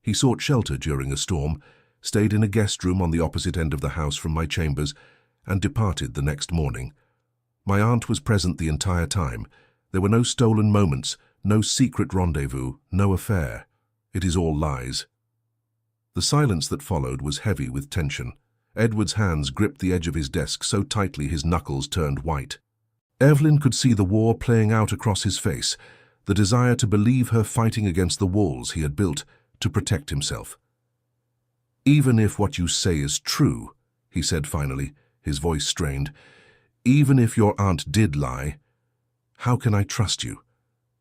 He sought shelter during a storm, stayed in a guest room on the opposite end of the house from my chambers, and departed the next morning. My aunt was present the entire time. There were no stolen moments, no secret rendezvous, no affair. It is all lies." The silence that followed was heavy with tension. Edward's hands gripped the edge of his desk so tightly his knuckles turned white. Evelyn could see the war playing out across his face, the desire to believe her fighting against the walls he had built to protect himself. "Even if what you say is true," he said finally, his voice strained, "even if your aunt did lie, how can I trust you?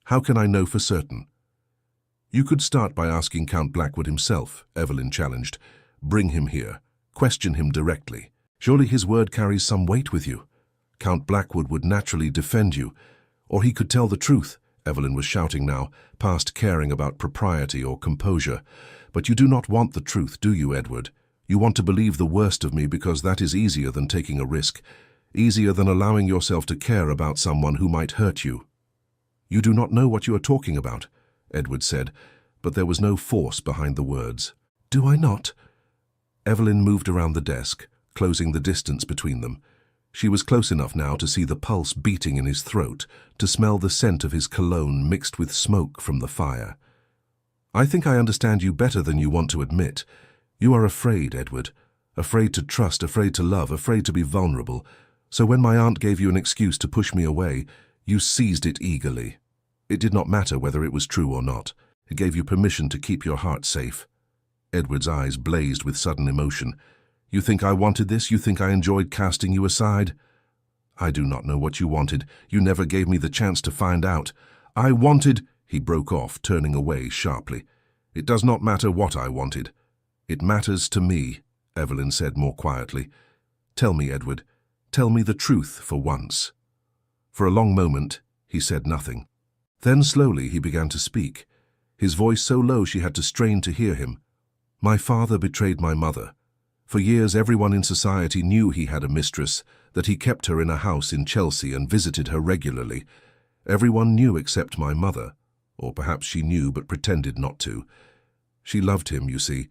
How can I know for certain?" "You could start by asking Count Blackwood himself," Evelyn challenged. "Bring him here. Question him directly. Surely his word carries some weight with you. Count Blackwood would naturally defend you, or he could tell the truth." Evelyn was shouting now, past caring about propriety or composure. "But you do not want the truth, do you, Edward? You want to believe the worst of me because that is easier than taking a risk, easier than allowing yourself to care about someone who might hurt you." "You do not know what you are talking about," Edward said, but there was no force behind the words. "Do I not?" Evelyn moved around the desk, closing the distance between them. She was close enough now to see the pulse beating in his throat, to smell the scent of his cologne mixed with smoke from the fire. "I think I understand you better than you want to admit. You are afraid, Edward. Afraid to trust, afraid to love, afraid to be vulnerable. So when my aunt gave you an excuse to push me away, you seized it eagerly. It did not matter whether it was true or not. It gave you permission to keep your heart safe." Edward's eyes blazed with sudden emotion. "You think I wanted this? You think I enjoyed casting you aside?" "I do not know what you wanted. You never gave me the chance to find out. I wanted—" He broke off, turning away sharply. "It does not matter what I wanted. It matters to me," Evelyn said more quietly. "Tell me, Edward. Tell me the truth for once." For a long moment, he said nothing. Then slowly he began to speak, his voice so low she had to strain to hear him. "My father betrayed my mother. For years everyone in society knew he had a mistress, that he kept her in a house in Chelsea and visited her regularly. Everyone knew except my mother, or perhaps she knew but pretended not to. She loved him, you see,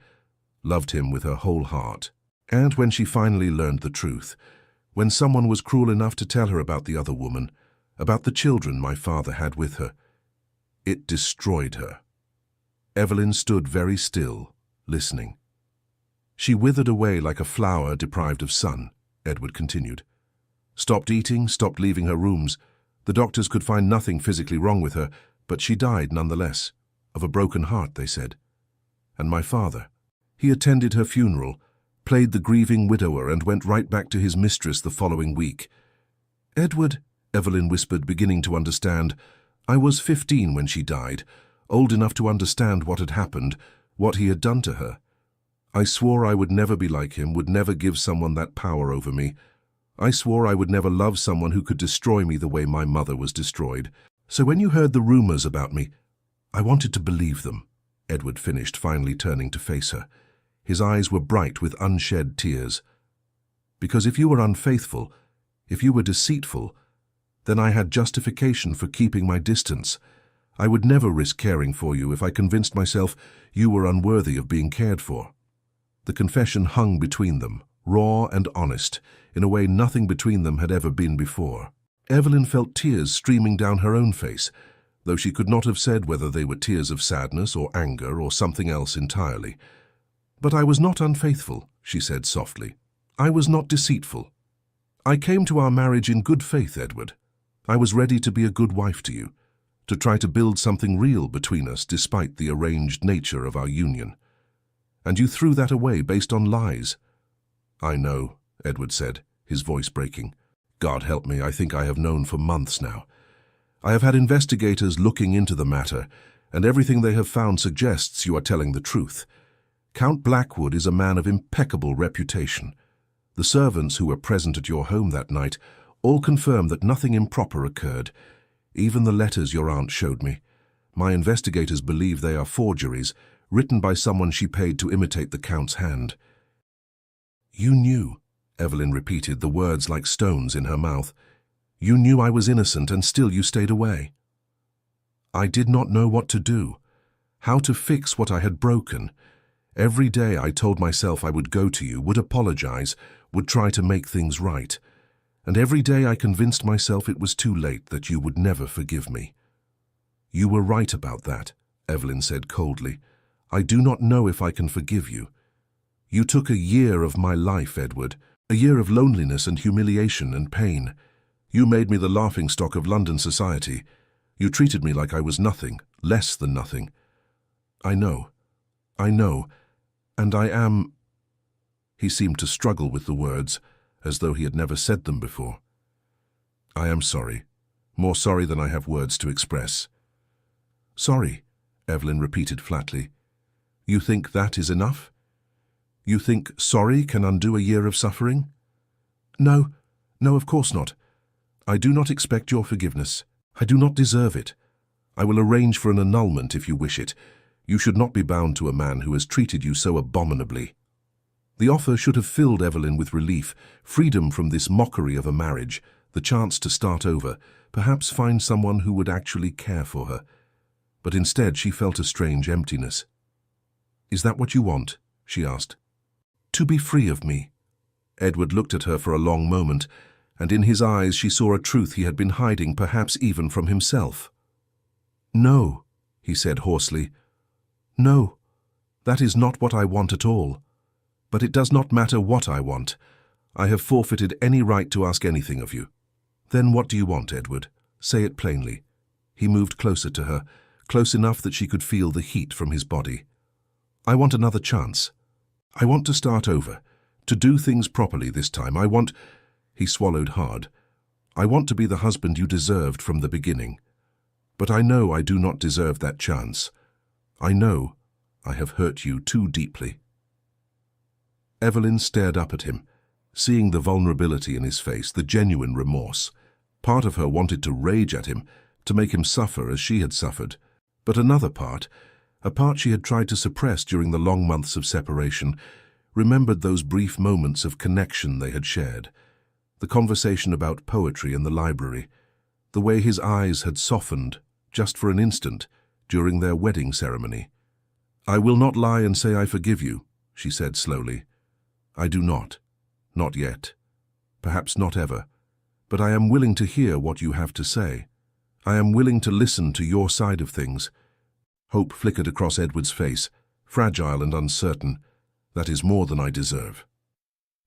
loved him with her whole heart. And when she finally learned the truth, when someone was cruel enough to tell her about the other woman, about the children my father had with her, it destroyed her." Evelyn stood very still, listening. "She withered away like a flower deprived of sun," Edward continued. "Stopped eating, stopped leaving her rooms. The doctors could find nothing physically wrong with her, but she died nonetheless. Of a broken heart, they said. And my father, he attended her funeral, played the grieving widower and went right back to his mistress the following week." "Edward," Evelyn whispered, beginning to understand, "I was 15 when she died, old enough to understand what had happened, what he had done to her. I swore I would never be like him, would never give someone that power over me. I swore I would never love someone who could destroy me the way my mother was destroyed. So when you heard the rumors about me, I wanted to believe them," Edward finished, finally turning to face her. His eyes were bright with unshed tears. "Because if you were unfaithful, if you were deceitful, then I had justification for keeping my distance. I would never risk caring for you if I convinced myself you were unworthy of being cared for." The confession hung between them, raw and honest, in a way nothing between them had ever been before. Evelyn felt tears streaming down her own face, though she could not have said whether they were tears of sadness or anger or something else entirely. "But I was not unfaithful," she said softly. "I was not deceitful. I came to our marriage in good faith, Edward. I was ready to be a good wife to you, to try to build something real between us despite the arranged nature of our union. And you threw that away based on lies." "I know," Edward said, his voice breaking. "God help me, I think I have known for months now. I have had investigators looking into the matter, and everything they have found suggests you are telling the truth. Count Blackwood is a man of impeccable reputation. The servants who were present at your home that night all confirm that nothing improper occurred, even the letters your aunt showed me. My investigators believe they are forgeries, written by someone she paid to imitate the Count's hand." "You knew," Evelyn repeated, the words like stones in her mouth. "You knew I was innocent, and still you stayed away." "I did not know what to do, how to fix what I had broken. Every day I told myself I would go to you, would apologize, would try to make things right. And every day I convinced myself it was too late, that you would never forgive me." "You were right about that," Evelyn said coldly. "I do not know if I can forgive you. You took a year of my life, Edward, a year of loneliness and humiliation and pain. You made me the laughingstock of London society. You treated me like I was nothing, less than nothing. I know, and I am—" He seemed to struggle with the words, as though he had never said them before. "I am sorry, more sorry than I have words to express." "Sorry," Evelyn repeated flatly. "You think that is enough? You think sorry can undo a year of suffering?" No, of course not. I do not expect your forgiveness. I do not deserve it. I will arrange for an annulment if you wish it. You should not be bound to a man who has treated you so abominably." The offer should have filled Evelyn with relief, freedom from this mockery of a marriage, the chance to start over, perhaps find someone who would actually care for her. But instead she felt a strange emptiness. "Is that what you want?" she asked. "To be free of me." Edward looked at her for a long moment, and in his eyes she saw a truth he had been hiding, perhaps even from himself. "No," he said hoarsely. "No, that is not what I want at all. But it does not matter what I want. I have forfeited any right to ask anything of you." "Then what do you want, Edward? Say it plainly." He moved closer to her, close enough that she could feel the heat from his body. "I want another chance. I want to start over, to do things properly this time. I want—" He swallowed hard. "I want to be the husband you deserved from the beginning. But I know I do not deserve that chance. I know I have hurt you too deeply." Evelyn stared up at him, seeing the vulnerability in his face, the genuine remorse. Part of her wanted to rage at him, to make him suffer as she had suffered. But another part, a part she had tried to suppress during the long months of separation, remembered those brief moments of connection they had shared. The conversation about poetry in the library, the way his eyes had softened, just for an instant, during their wedding ceremony. "I will not lie and say I forgive you," she said slowly. "I do not. Not yet. Perhaps not ever. But I am willing to hear what you have to say. I am willing to listen to your side of things." Hope flickered across Edward's face, fragile and uncertain. "That is more than I deserve."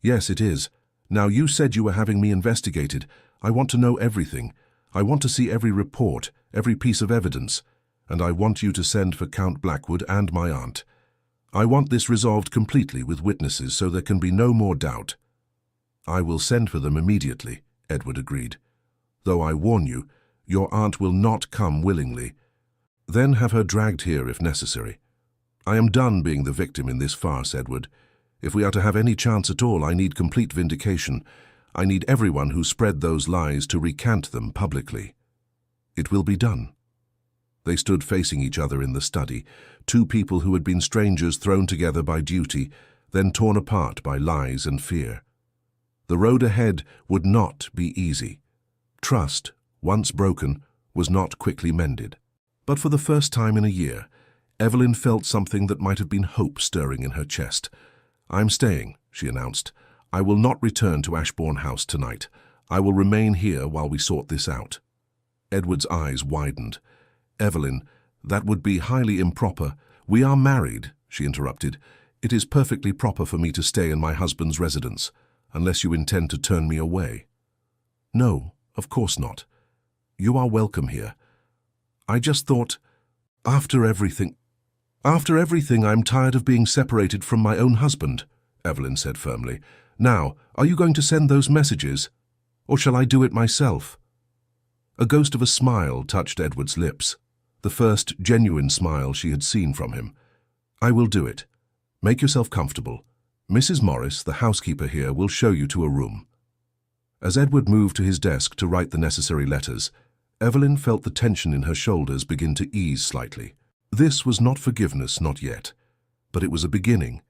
"Yes, it is. Now, you said you were having me investigated. I want to know everything. I want to see every report, every piece of evidence. And I want you to send for Count Blackwood and my aunt. I want this resolved completely with witnesses so there can be no more doubt." "I will send for them immediately," Edward agreed. "Though I warn you, your aunt will not come willingly. Then have her dragged here if necessary. I am done being the victim in this farce, Edward. If we are to have any chance at all, I need complete vindication. I need everyone who spread those lies to recant them publicly. It will be done." They stood facing each other in the study, two people who had been strangers thrown together by duty, then torn apart by lies and fear. The road ahead would not be easy. Trust, once broken, was not quickly mended. But for the first time in a year, Evelyn felt something that might have been hope stirring in her chest. "I'm staying," she announced. "I will not return to Ashbourne House tonight. I will remain here while we sort this out." Edward's eyes widened. "Evelyn, that would be highly improper." "We are married," she interrupted. "It is perfectly proper for me to stay in my husband's residence, unless you intend to turn me away." "No, of course not. You are welcome here. I just thought, after everything, I'm tired of being separated from my own husband," Evelyn said firmly. "Now, are you going to send those messages? Or shall I do it myself?" A ghost of a smile touched Edward's lips, the first genuine smile she had seen from him. "I will do it. Make yourself comfortable. Mrs. Morris, the housekeeper here, will show you to a room." As Edward moved to his desk to write the necessary letters, Evelyn felt the tension in her shoulders begin to ease slightly. This was not forgiveness, not yet. But it was a beginning.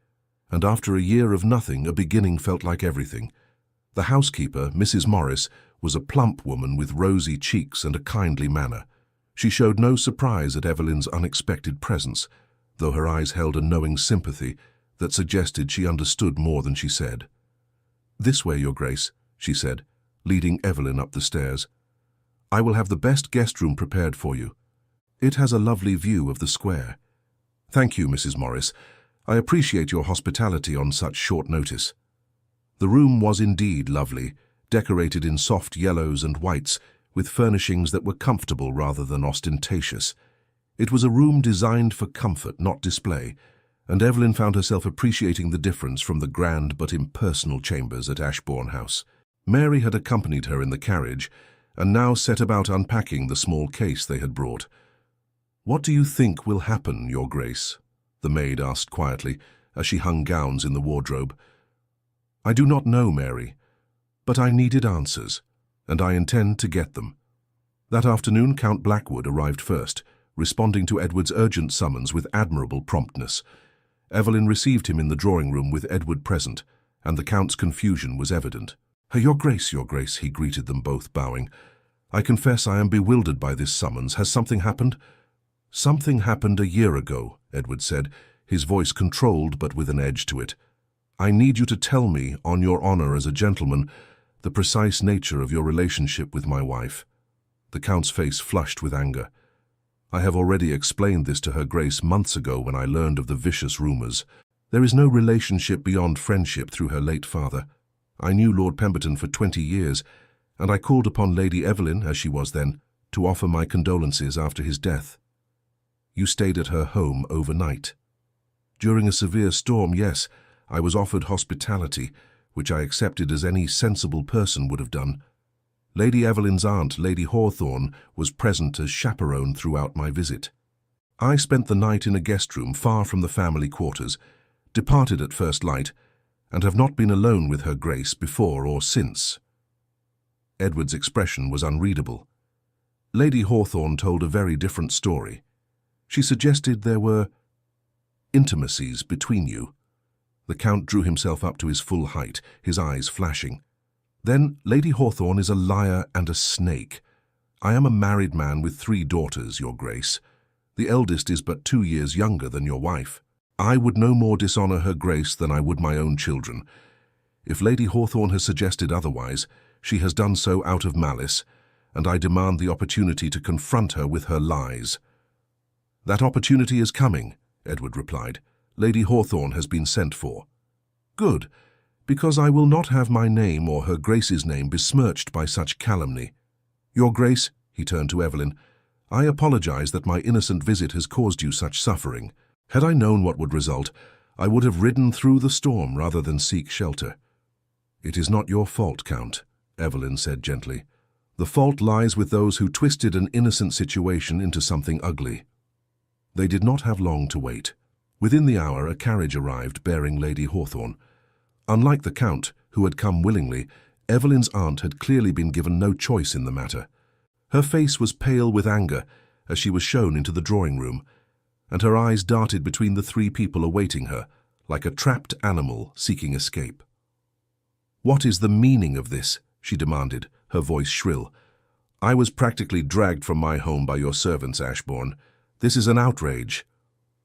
And after a year of nothing, a beginning felt like everything. The housekeeper, Mrs. Morris, was a plump woman with rosy cheeks and a kindly manner. She showed no surprise at Evelyn's unexpected presence, though her eyes held a knowing sympathy that suggested she understood more than she said. "This way, Your Grace," she said, leading Evelyn up the stairs. "I will have the best guest room prepared for you. It has a lovely view of the square." "Thank you, Mrs. Morris. I appreciate your hospitality on such short notice." The room was indeed lovely, decorated in soft yellows and whites, with furnishings that were comfortable rather than ostentatious. It was a room designed for comfort, not display, and Evelyn found herself appreciating the difference from the grand but impersonal chambers at Ashbourne House. Mary had accompanied her in the carriage, and now set about unpacking the small case they had brought. "What do you think will happen, Your Grace?" the maid asked quietly, as she hung gowns in the wardrobe. "I do not know, Mary, but I needed answers, and I intend to get them." That afternoon, Count Blackwood arrived first, responding to Edward's urgent summons with admirable promptness. Evelyn received him in the drawing-room with Edward present, and the Count's confusion was evident. Your Grace, he greeted them both, bowing. "I confess I am bewildered by this summons. Has something happened?" "Something happened a year ago," Edward said, his voice controlled but with an edge to it. "I need you to tell me, on your honor as a gentleman, the precise nature of your relationship with my wife." The Count's face flushed with anger. "I have already explained this to Her Grace months ago when I learned of the vicious rumors. There is no relationship beyond friendship through her late father. I knew Lord Pemberton for 20 years, and I called upon Lady Evelyn, as she was then, to offer my condolences after his death. You stayed at her home overnight. During a severe storm, yes, I was offered hospitality, which I accepted as any sensible person would have done. Lady Evelyn's aunt, Lady Hawthorne, was present as chaperone throughout my visit. I spent the night in a guest room far from the family quarters, departed at first light, and have not been alone with Her Grace before or since." Edward's expression was unreadable. Lady Hawthorne told a very different story. She suggested there were intimacies between you. The Count drew himself up to his full height, his eyes flashing. "Then Lady Hawthorne is a liar and a snake. I am a married man with 3 daughters, Your Grace. The eldest is but 2 years younger than your wife. I would no more dishonor Her Grace than I would my own children. If Lady Hawthorne has suggested otherwise, she has done so out of malice, and I demand the opportunity to confront her with her lies." "That opportunity is coming," Edward replied. "Lady Hawthorne has been sent for." "Good, because I will not have my name or Her Grace's name besmirched by such calumny. Your Grace," he turned to Evelyn, "I apologize that my innocent visit has caused you such suffering. Had I known what would result, I would have ridden through the storm rather than seek shelter." "It is not your fault, Count," Evelyn said gently. "The fault lies with those who twisted an innocent situation into something ugly." They did not have long to wait. Within the hour, a carriage arrived bearing Lady Hawthorne. Unlike the Count, who had come willingly, Evelyn's aunt had clearly been given no choice in the matter. Her face was pale with anger as she was shown into the drawing-room, and her eyes darted between the 3 people awaiting her, like a trapped animal seeking escape. "What is the meaning of this?" she demanded, her voice shrill. "I was practically dragged from my home by your servants, Ashbourne. This is an outrage."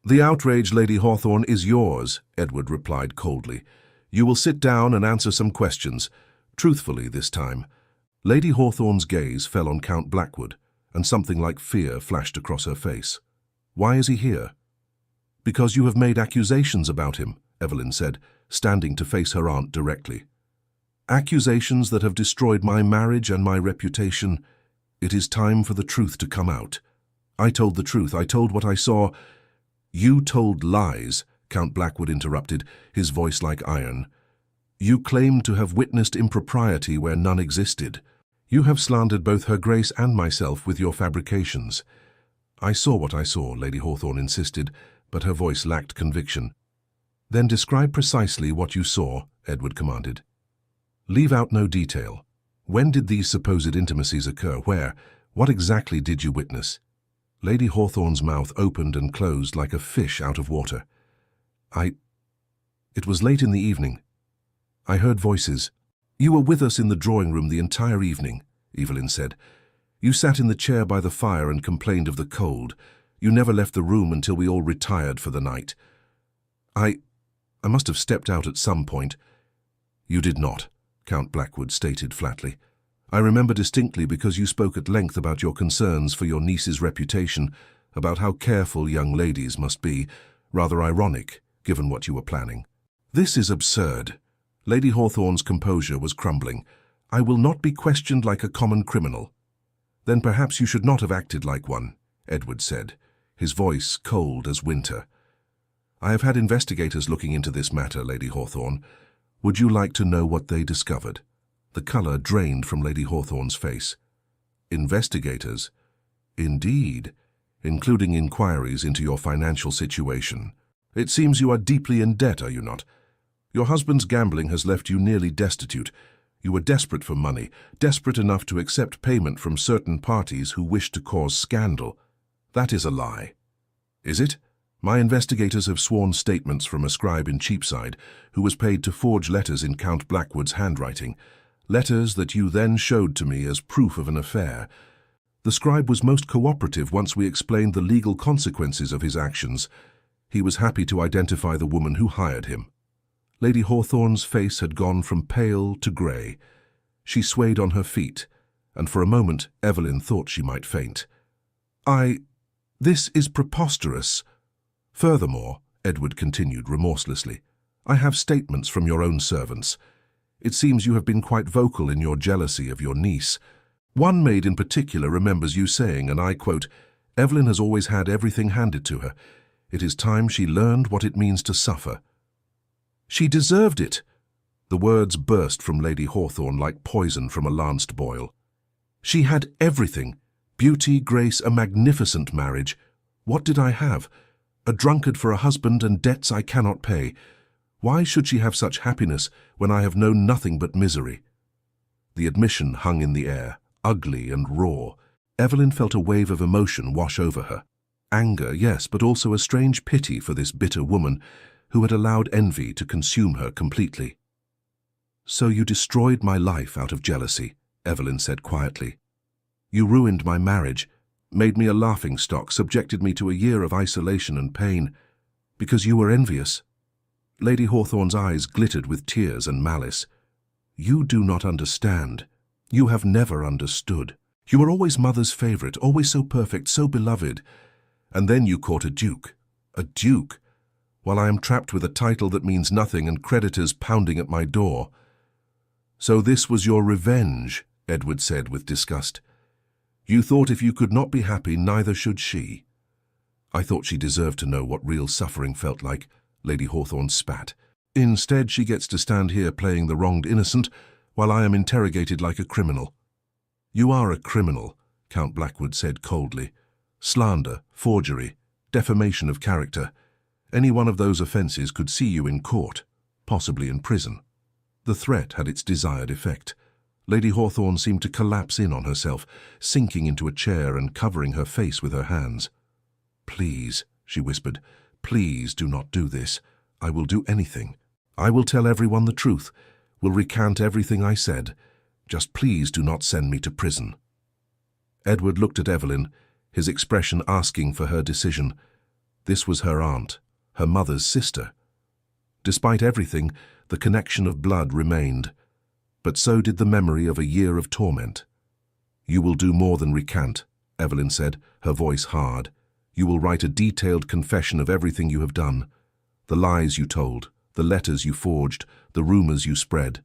"The outrage, Lady Hawthorne, is yours," Edward replied coldly. "You will sit down and answer some questions, truthfully this time." Lady Hawthorne's gaze fell on Count Blackwood, and something like fear flashed across her face. "Why is he here?" "Because you have made accusations about him," Evelyn said, standing to face her aunt directly. "Accusations that have destroyed my marriage and my reputation. It is time for the truth to come out. I told the truth. I told what I saw." "You told lies," Count Blackwood interrupted, his voice like iron. "You claimed to have witnessed impropriety where none existed. You have slandered both Her Grace and myself with your fabrications." "I saw what I saw," Lady Hawthorne insisted, but her voice lacked conviction. "Then describe precisely what you saw," Edward commanded. "Leave out no detail. When did these supposed intimacies occur? Where? What exactly did you witness?" Lady Hawthorne's mouth opened and closed like a fish out of water. It was late in the evening. I heard voices." "You were with us in the drawing-room the entire evening," Evelyn said. "You sat in the chair by the fire and complained of the cold. You never left the room until we all retired for the night." I must have stepped out at some point." "You did not," Count Blackwood stated flatly. "I remember distinctly because you spoke at length about your concerns for your niece's reputation, about how careful young ladies must be. Rather ironic, given what you were planning. This is absurd. Lady Hawthorne's composure was crumbling. I will not be questioned like a common criminal. Then perhaps you should not have acted like one, Edward said, his voice cold as winter. I have had investigators looking into this matter, Lady Hawthorne. Would you like to know what they discovered? The colour drained from Lady Hawthorne's face. Investigators? Indeed, including inquiries into your financial situation. It seems you are deeply in debt, are you not? Your husband's gambling has left you nearly destitute. You were desperate for money, desperate enough to accept payment from certain parties who wished to cause scandal. That is a lie. Is it? My investigators have sworn statements from a scribe in Cheapside who was paid to forge letters in Count Blackwood's handwriting, letters that you then showed to me as proof of an affair. The scribe was most cooperative once we explained the legal consequences of his actions. He was happy to identify the woman who hired him. Lady Hawthorne's face had gone from pale to grey. She swayed on her feet, and for a moment Evelyn thought she might faint. This is preposterous. Furthermore, Edward continued remorselessly, I have statements from your own servants. It seems you have been quite vocal in your jealousy of your niece. One maid in particular remembers you saying, and I quote, Evelyn has always had everything handed to her. It is time she learned what it means to suffer. She deserved it. The words burst from Lady Hawthorne like poison from a lanced boil. She had everything. Beauty, grace, a magnificent marriage. What did I have? A drunkard for a husband and debts I cannot pay. Why should she have such happiness when I have known nothing but misery? The admission hung in the air, ugly and raw. Evelyn felt a wave of emotion wash over her. Anger, yes, but also a strange pity for this bitter woman who had allowed envy to consume her completely. So you destroyed my life out of jealousy, Evelyn said quietly. You ruined my marriage, made me a laughingstock, subjected me to a year of isolation and pain, because you were envious. Lady Hawthorne's eyes glittered with tears and malice. You do not understand. You have never understood. You were always mother's favourite, always so perfect, so beloved. And then you caught a duke. A duke, while I am trapped with a title that means nothing and creditors pounding at my door. So this was your revenge, Edward said with disgust. You thought if you could not be happy, neither should she. I thought she deserved to know what real suffering felt like, Lady Hawthorne spat. Instead, she gets to stand here playing the wronged innocent, while I am interrogated like a criminal. You are a criminal, Count Blackwood said coldly. Slander, forgery, defamation of character. Any one of those offences could see you in court, possibly in prison. The threat had its desired effect. Lady Hawthorne seemed to collapse in on herself, sinking into a chair and covering her face with her hands. Please, she whispered, please do not do this. I will do anything. I will tell everyone the truth, will recant everything I said. Just please do not send me to prison. Edward looked at Evelyn, his expression asking for her decision. This was her aunt, her mother's sister. Despite everything, the connection of blood remained, but so did the memory of a year of torment. You will do more than recant, Evelyn said, her voice hard. You will write a detailed confession of everything you have done, the lies you told, the letters you forged, the rumors you spread.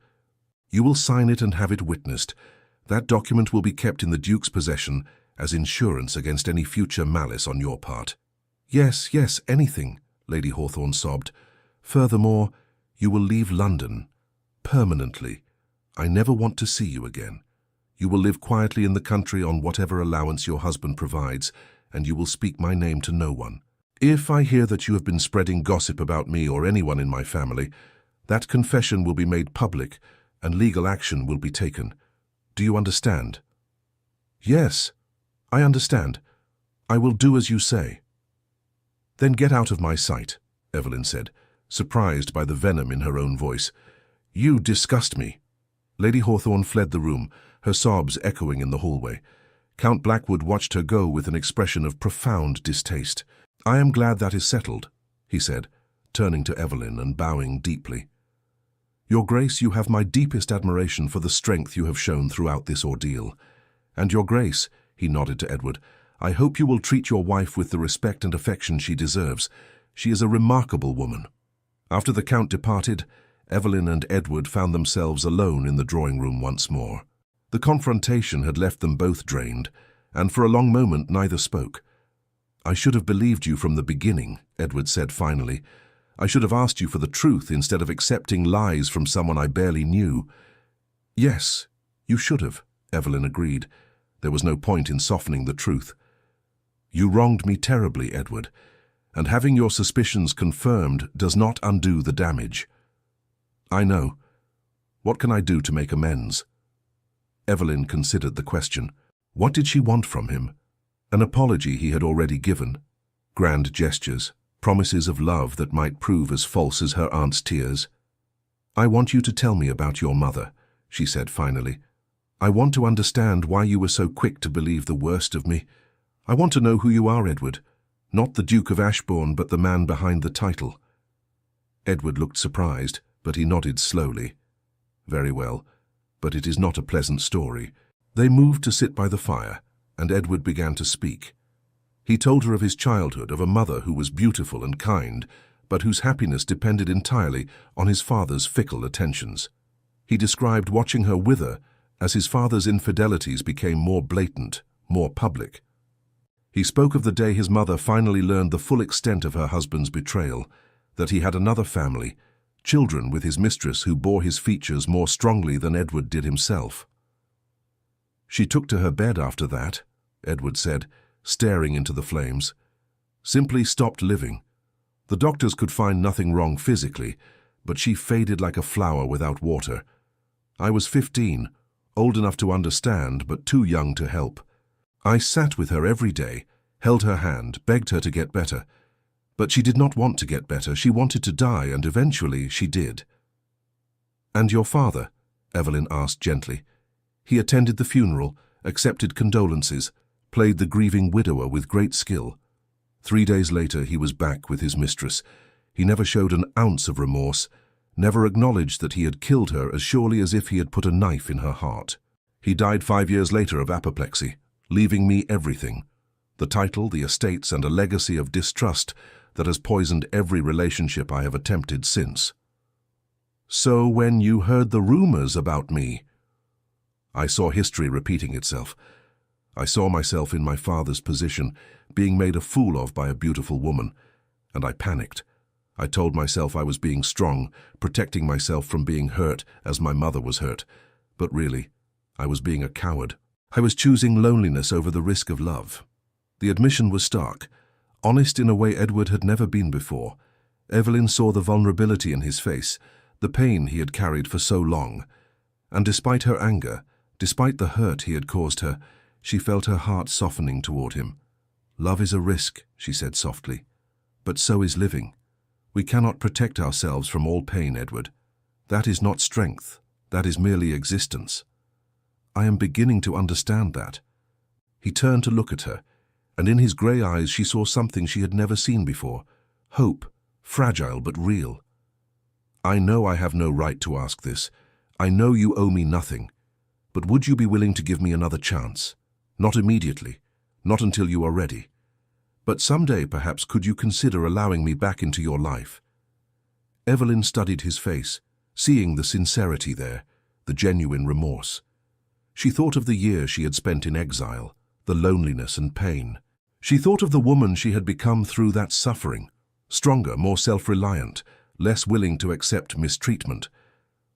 You will sign it and have it witnessed. That document will be kept in the Duke's possession as insurance against any future malice on your part. Yes, yes, anything, Lady Hawthorne sobbed. Furthermore, you will leave London, permanently. I never want to see you again. You will live quietly in the country on whatever allowance your husband provides, and you will speak my name to no one. If I hear that you have been spreading gossip about me or anyone in my family, that confession will be made public and legal action will be taken. Do you understand? Yes, I understand. I will do as you say. Then get out of my sight, Evelyn said, surprised by the venom in her own voice. You disgust me. Lady Hawthorne fled the room, her sobs echoing in the hallway. Count Blackwood watched her go with an expression of profound distaste. I am glad that is settled, he said, turning to Evelyn and bowing deeply. Your Grace, you have my deepest admiration for the strength you have shown throughout this ordeal. And Your Grace, he nodded to Edward, I hope you will treat your wife with the respect and affection she deserves. She is a remarkable woman. After the Count departed, Evelyn and Edward found themselves alone in the drawing room once more. The confrontation had left them both drained, and for a long moment neither spoke. "I should have believed you from the beginning," Edward said finally. "I should have asked you for the truth instead of accepting lies from someone I barely knew." "Yes, you should have," Evelyn agreed. There was no point in softening the truth. "You wronged me terribly, Edward, and having your suspicions confirmed does not undo the damage." "I know. What can I do to make amends?" Evelyn considered the question. What did she want from him? An apology he had already given. Grand gestures, promises of love that might prove as false as her aunt's tears. "I want you to tell me about your mother," she said finally. "I want to understand why you were so quick to believe the worst of me. I want to know who you are, Edward. Not the Duke of Ashbourne, but the man behind the title." Edward looked surprised, but he nodded slowly. "Very well, but it is not a pleasant story." They moved to sit by the fire, and Edward began to speak. He told her of his childhood, of a mother who was beautiful and kind, but whose happiness depended entirely on his father's fickle attentions. He described watching her wither as his father's infidelities became more blatant, more public. He spoke of the day his mother finally learned the full extent of her husband's betrayal, that he had another family, children with his mistress who bore his features more strongly than Edward did himself. "She took to her bed after that," Edward said, staring into the flames. "Simply stopped living. The doctors could find nothing wrong physically, but she faded like a flower without water. I was 15, old enough to understand, but too young to help. I sat with her every day, held her hand, begged her to get better. But she did not want to get better. She wanted to die, and eventually she did." "And your father?" Evelyn asked gently. "He attended the funeral, accepted condolences, played the grieving widower with great skill. 3 days later he was back with his mistress. He never showed an ounce of remorse, never acknowledged that he had killed her as surely as if he had put a knife in her heart. He died 5 years later of apoplexy, leaving me everything. The title, the estates, and a legacy of distrust that has poisoned every relationship I have attempted since." "So when you heard the rumors about me?" "I saw history repeating itself. I saw myself in my father's position, being made a fool of by a beautiful woman, and I panicked. I told myself I was being strong, protecting myself from being hurt as my mother was hurt. But really, I was being a coward. I was choosing loneliness over the risk of love." The admission was stark, honest in a way Edward had never been before. Evelyn saw the vulnerability in his face, the pain he had carried for so long. And despite her anger, despite the hurt he had caused her, she felt her heart softening toward him. "Love is a risk," she said softly. "But so is living. We cannot protect ourselves from all pain, Edward. That is not strength. That is merely existence." "I am beginning to understand that." He turned to look at her, and in his grey eyes she saw something she had never seen before. Hope, fragile but real. "I know I have no right to ask this. I know you owe me nothing. But would you be willing to give me another chance? Not immediately, not until you are ready. But someday, perhaps, could you consider allowing me back into your life?" Evelyn studied his face, seeing the sincerity there, the genuine remorse. She thought of the years she had spent in exile, the loneliness and pain. She thought of the woman she had become through that suffering, stronger, more self-reliant, less willing to accept mistreatment.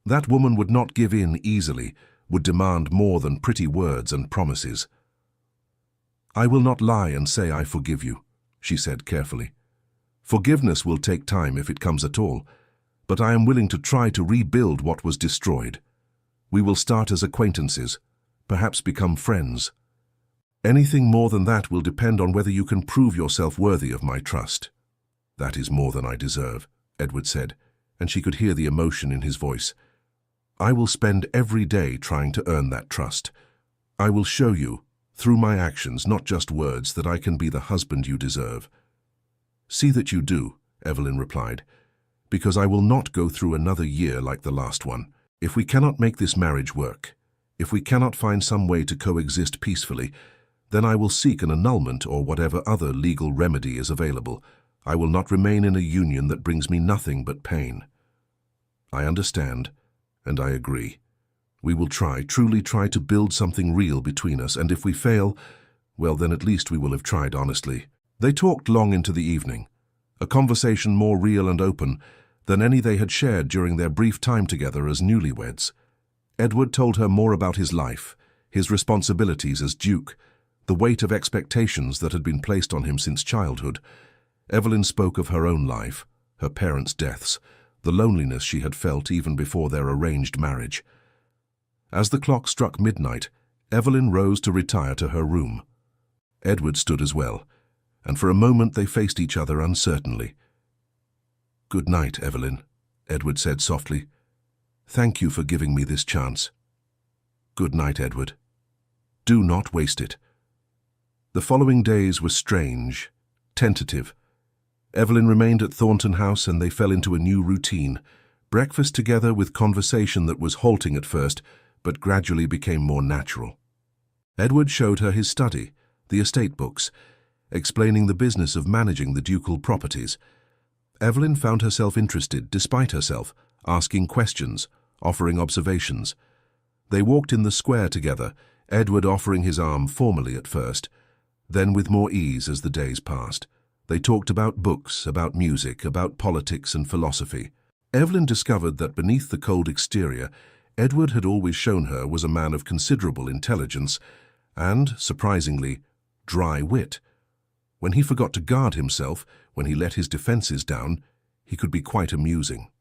That woman would not give in easily, would demand more than pretty words and promises. "I will not lie and say I forgive you," she said carefully. "Forgiveness will take time if it comes at all, but I am willing to try to rebuild what was destroyed. We will start as acquaintances, perhaps become friends. Anything more than that will depend on whether you can prove yourself worthy of my trust." "That is more than I deserve," Edward said, and she could hear the emotion in his voice. "I will spend every day trying to earn that trust. I will show you, through my actions, not just words, that I can be the husband you deserve." "See that you do," Evelyn replied, "because I will not go through another year like the last one. If we cannot make this marriage work, if we cannot find some way to coexist peacefully, then I will seek an annulment or whatever other legal remedy is available. I will not remain in a union that brings me nothing but pain. I understand, and I agree. We will try, truly try to build something real between us, and if we fail, well, then at least we will have tried honestly. They talked long into the evening, a conversation more real and open than any they had shared during their brief time together as newlyweds. Edward told her more about his life, his responsibilities as Duke, the weight of expectations that had been placed on him since childhood. Evelyn spoke of her own life, her parents' deaths, the loneliness she had felt even before their arranged marriage. As the clock struck midnight, Evelyn rose to retire to her room. Edward stood as well, and for a moment they faced each other uncertainly. "Good night, Evelyn," Edward said softly. "Thank you for giving me this chance." "Good night, Edward. Do not waste it." The following days were strange, tentative. Evelyn remained at Thornton House and they fell into a new routine. Breakfast together with conversation that was halting at first, but gradually became more natural. Edward showed her his study, the estate books, explaining the business of managing the ducal properties. Evelyn found herself interested, despite herself, asking questions, offering observations. They walked in the square together, Edward offering his arm formally at first, then with more ease as the days passed. They talked about books, about music, about politics and philosophy. Evelyn discovered that beneath the cold exterior, Edward had always shown her was a man of considerable intelligence and, surprisingly, dry wit. When he forgot to guard himself, when he let his defenses down, he could be quite amusing.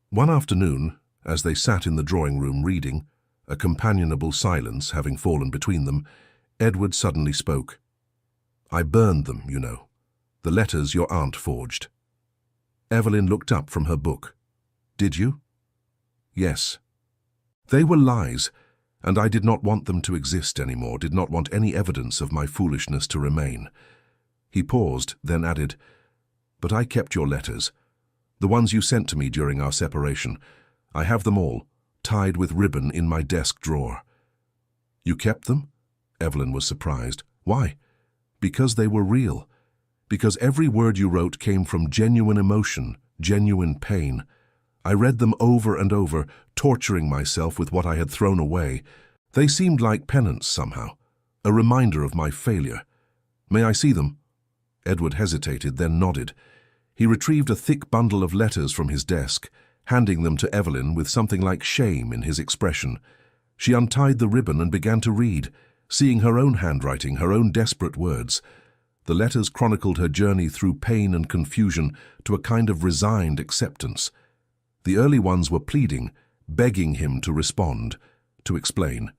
One afternoon, as they sat in the drawing-room reading, a companionable silence having fallen between them, Edward suddenly spoke. "I burned them, you know. The letters your aunt forged." Evelyn looked up from her book. "Did you?" "Yes. They were lies, and I did not want them to exist anymore, did not want any evidence of my foolishness to remain." He paused, then added, "But I kept your letters, the ones you sent to me during our separation. I have them all, tied with ribbon in my desk drawer." "You kept them?" Evelyn was surprised. "Why?" "Because they were real. Because every word you wrote came from genuine emotion, genuine pain. I read them over and over, torturing myself with what I had thrown away. They seemed like penance somehow, a reminder of my failure. May I see them?" Edward hesitated, then nodded. He retrieved a thick bundle of letters from his desk, handing them to Evelyn with something like shame in his expression. She untied the ribbon and began to read, seeing her own handwriting, her own desperate words. The letters chronicled her journey through pain and confusion to a kind of resigned acceptance. The early ones were pleading, begging him to respond, to explain.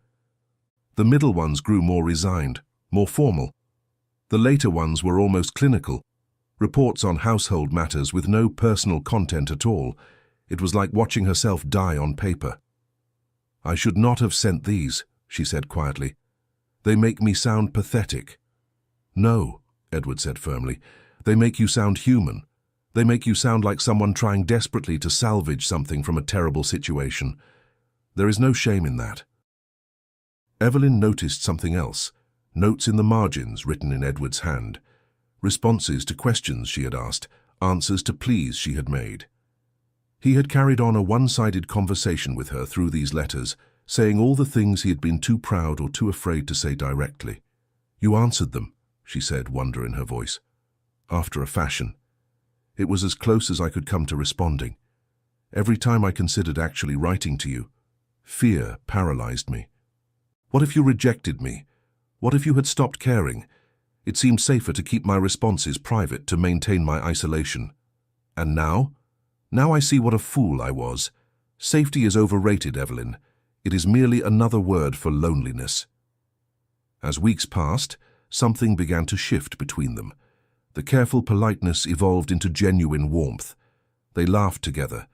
The middle ones grew more resigned, more formal. The later ones were almost clinical, reports on household matters with no personal content at all. It was like watching herself die on paper. "I should not have sent these," she said quietly. "They make me sound pathetic." "No," Edward said firmly. "They make you sound human. They make you sound like someone trying desperately to salvage something from a terrible situation. There is no shame in that." Evelyn noticed something else, notes in the margins written in Edward's hand, responses to questions she had asked, answers to pleas she had made. He had carried on a one-sided conversation with her through these letters, saying all the things he had been too proud or too afraid to say directly. "You answered them," she said, wonder in her voice. "After a fashion. It was as close as I could come to responding. Every time I considered actually writing to you, fear paralyzed me. What if you rejected me? What if you had stopped caring? It seemed safer to keep my responses private to maintain my isolation. And now? Now I see what a fool I was. Safety is overrated, Evelyn. It is merely another word for loneliness." As weeks passed, something began to shift between them. The careful politeness evolved into genuine warmth. They laughed together,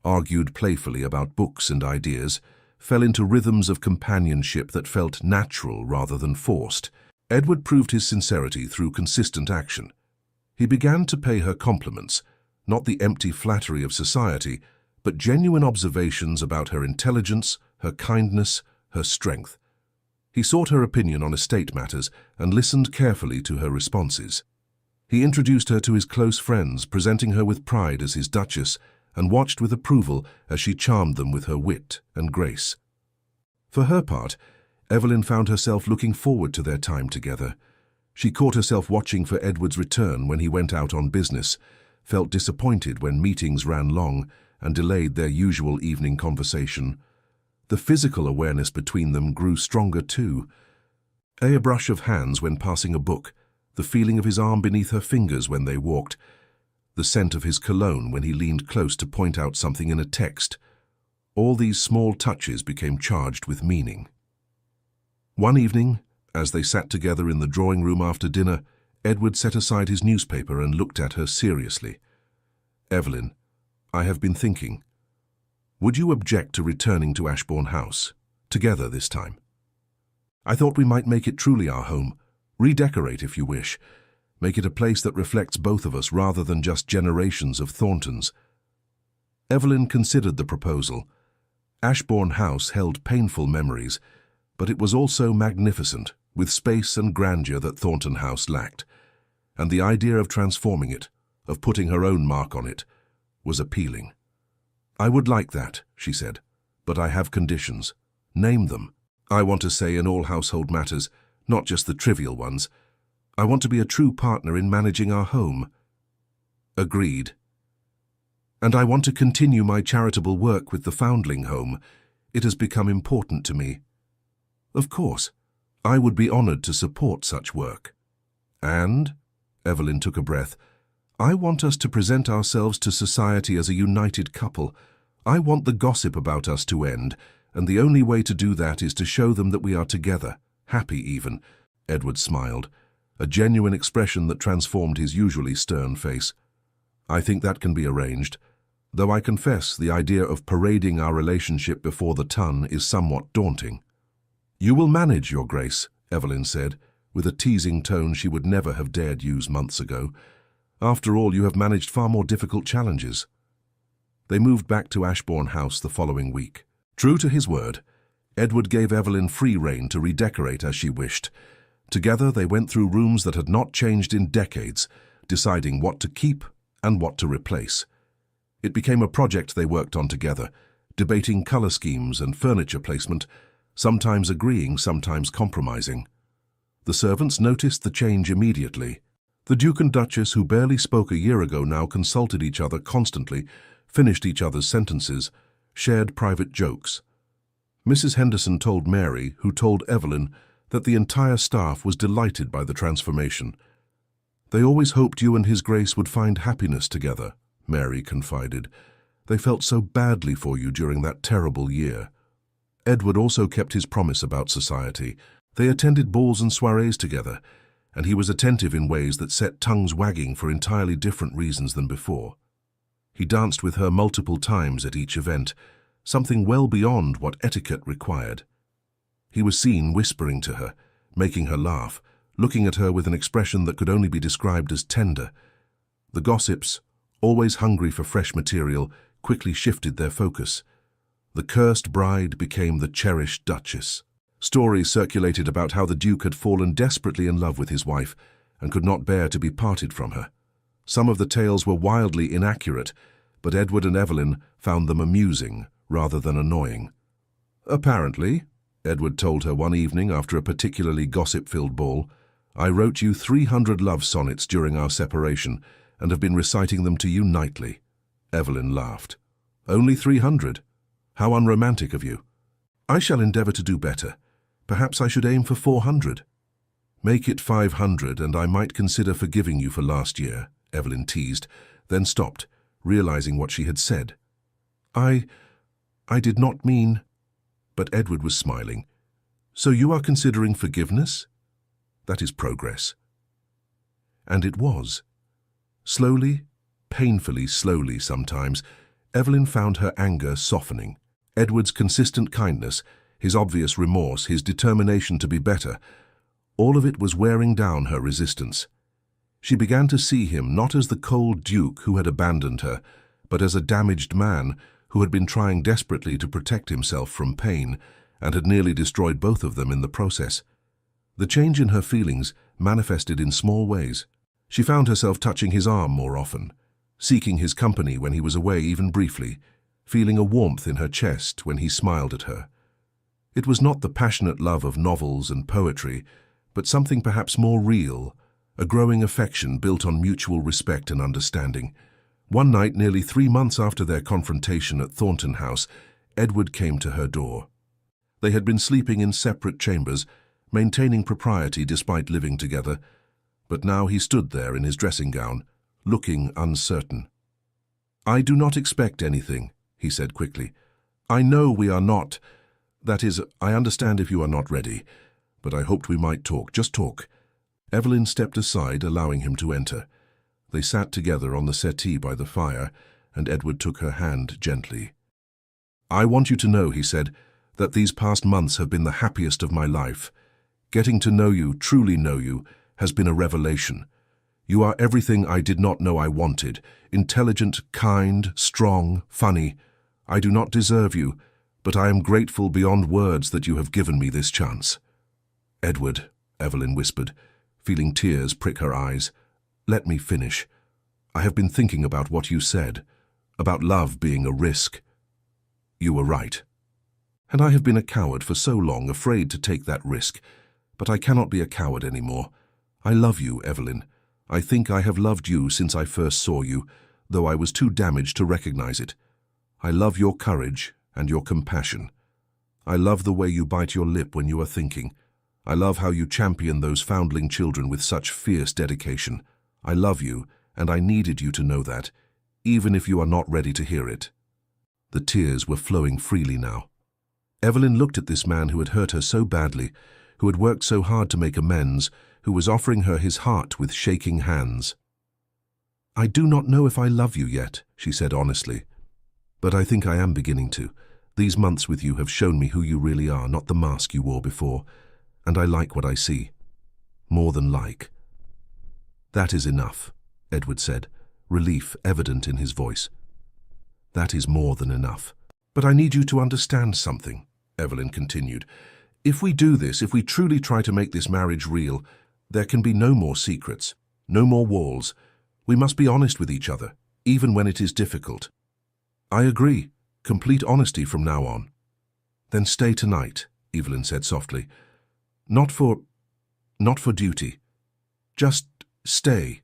argued playfully about books and ideas, fell into rhythms of companionship that felt natural rather than forced. Edward proved his sincerity through consistent action. He began to pay her compliments, not the empty flattery of society, but genuine observations about her intelligence, her kindness, her strength. He sought her opinion on estate matters and listened carefully to her responses. He introduced her to his close friends, presenting her with pride as his duchess, and watched with approval as she charmed them with her wit and grace. For her part, Evelyn found herself looking forward to their time together. She caught herself watching for Edward's return when he went out on business, felt disappointed when meetings ran long and delayed their usual evening conversation. The physical awareness between them grew stronger too. A brush of hands when passing a book, the feeling of his arm beneath her fingers when they walked, the scent of his cologne when he leaned close to point out something in a text. All these small touches became charged with meaning. One evening, as they sat together in the drawing room after dinner, Edward set aside his newspaper and looked at her seriously. "Evelyn, I have been thinking. Would you object to returning to Ashbourne House, together this time? I thought we might make it truly our home, redecorate if you wish, make it a place that reflects both of us rather than just generations of Thorntons." Evelyn considered the proposal. Ashbourne House held painful memories, but it was also magnificent, with space and grandeur that Thornton House lacked. And the idea of transforming it, of putting her own mark on it, was appealing. "I would like that," she said, "but I have conditions. Name them. I want to say in all household matters, not just the trivial ones. I want to be a true partner in managing our home." "Agreed. And I want to continue my charitable work with the Foundling Home. It has become important to me." "Of course. I would be honored to support such work." "And," Evelyn took a breath, "I want us to present ourselves to society as a united couple. I want the gossip about us to end, and the only way to do that is to show them that we are together, happy even." Edward smiled, a genuine expression that transformed his usually stern face. "I think that can be arranged, though I confess the idea of parading our relationship before the ton is somewhat daunting." "You will manage, Your Grace," Evelyn said, with a teasing tone she would never have dared use months ago. "After all, you have managed far more difficult challenges." They moved back to Ashbourne House the following week. True to his word, Edward gave Evelyn free rein to redecorate as she wished. Together they went through rooms that had not changed in decades, deciding what to keep and what to replace. It became a project they worked on together, debating color schemes and furniture placement, sometimes agreeing, sometimes compromising. The servants noticed the change immediately. The Duke and Duchess, who barely spoke a year ago, now consulted each other constantly, finished each other's sentences, shared private jokes. Mrs. Henderson told Mary, who told Evelyn, that the entire staff was delighted by the transformation. "They always hoped you and His Grace would find happiness together," Mary confided. "They felt so badly for you during that terrible year." Edward also kept his promise about society. They attended balls and soirees together, and he was attentive in ways that set tongues wagging for entirely different reasons than before. He danced with her multiple times at each event, something well beyond what etiquette required. He was seen whispering to her, making her laugh, looking at her with an expression that could only be described as tender. The gossips, always hungry for fresh material, quickly shifted their focus. The cursed bride became the cherished duchess. Stories circulated about how the Duke had fallen desperately in love with his wife and could not bear to be parted from her. Some of the tales were wildly inaccurate, but Edward and Evelyn found them amusing rather than annoying. "Apparently," Edward told her one evening after a particularly gossip-filled ball, "I wrote you 300 love sonnets during our separation and have been reciting them to you nightly." Evelyn laughed. "Only 300? How unromantic of you." "I shall endeavour to do better. Perhaps I should aim for 400. "Make it 500 and I might consider forgiving you for last year," Evelyn teased, then stopped, realizing what she had said. I did not mean—" But Edward was smiling. "So you are considering forgiveness? That is progress." And it was. Slowly, painfully slowly sometimes, Evelyn found her anger softening. Edward's consistent kindness, his obvious remorse, his determination to be better, all of it was wearing down her resistance. She began to see him not as the cold duke who had abandoned her, but as a damaged man who had been trying desperately to protect himself from pain and had nearly destroyed both of them in the process. The change in her feelings manifested in small ways. She found herself touching his arm more often, seeking his company when he was away even briefly, feeling a warmth in her chest when he smiled at her. It was not the passionate love of novels and poetry, but something perhaps more real, a growing affection built on mutual respect and understanding. One night, nearly 3 months after their confrontation at Thornton House, Edward came to her door. They had been sleeping in separate chambers, maintaining propriety despite living together, but now he stood there in his dressing gown, looking uncertain. "I do not expect anything," he said quickly. "I know we are not. That is, I understand if you are not ready, but I hoped we might talk, just talk." Evelyn stepped aside, allowing him to enter. They sat together on the settee by the fire, and Edward took her hand gently. "I want you to know," he said, "that these past months have been the happiest of my life. Getting to know you, truly know you, has been a revelation. You are everything I did not know I wanted. Intelligent, kind, strong, funny. I do not deserve you, but I am grateful beyond words that you have given me this chance." "Edward," Evelyn whispered, feeling tears prick her eyes, "let me finish. I have been thinking about what you said, about love being a risk. You were right. And I have been a coward for so long, afraid to take that risk. But I cannot be a coward anymore. I love you, Evelyn. I think I have loved you since I first saw you, though I was too damaged to recognize it. I love your courage and your compassion. I love the way you bite your lip when you are thinking. I love how you champion those foundling children with such fierce dedication. I love you, and I needed you to know that, even if you are not ready to hear it." The tears were flowing freely now. Evelyn looked at this man who had hurt her so badly, who had worked so hard to make amends, who was offering her his heart with shaking hands. "I do not know if I love you yet," she said honestly. "But I think I am beginning to. These months with you have shown me who you really are, not the mask you wore before. And I like what I see. More than like." "That is enough," Edward said, relief evident in his voice. "That is more than enough. But I need you to understand something," Evelyn continued. "If we do this, if we truly try to make this marriage real, there can be no more secrets, no more walls. We must be honest with each other, even when it is difficult." "I agree. Complete honesty from now on." "Then stay tonight," Evelyn said softly. Not for duty. Just stay.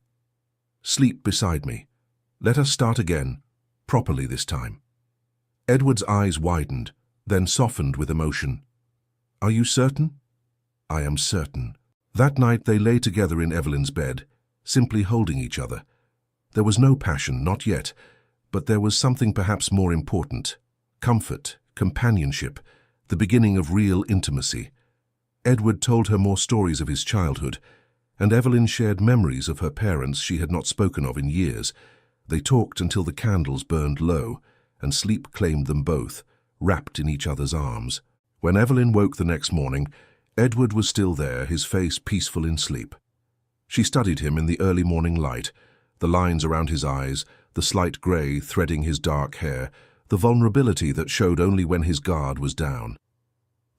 Sleep beside me. Let us start again, properly this time." Edward's eyes widened, then softened with emotion. "Are you certain?" "I am certain." That night they lay together in Evelyn's bed, simply holding each other. There was no passion, not yet, but there was something perhaps more important. Comfort, companionship, the beginning of real intimacy. Edward told her more stories of his childhood, and Evelyn shared memories of her parents she had not spoken of in years. They talked until the candles burned low, and sleep claimed them both, wrapped in each other's arms. When Evelyn woke the next morning, Edward was still there, his face peaceful in sleep. She studied him in the early morning light, the lines around his eyes, the slight grey threading his dark hair, the vulnerability that showed only when his guard was down.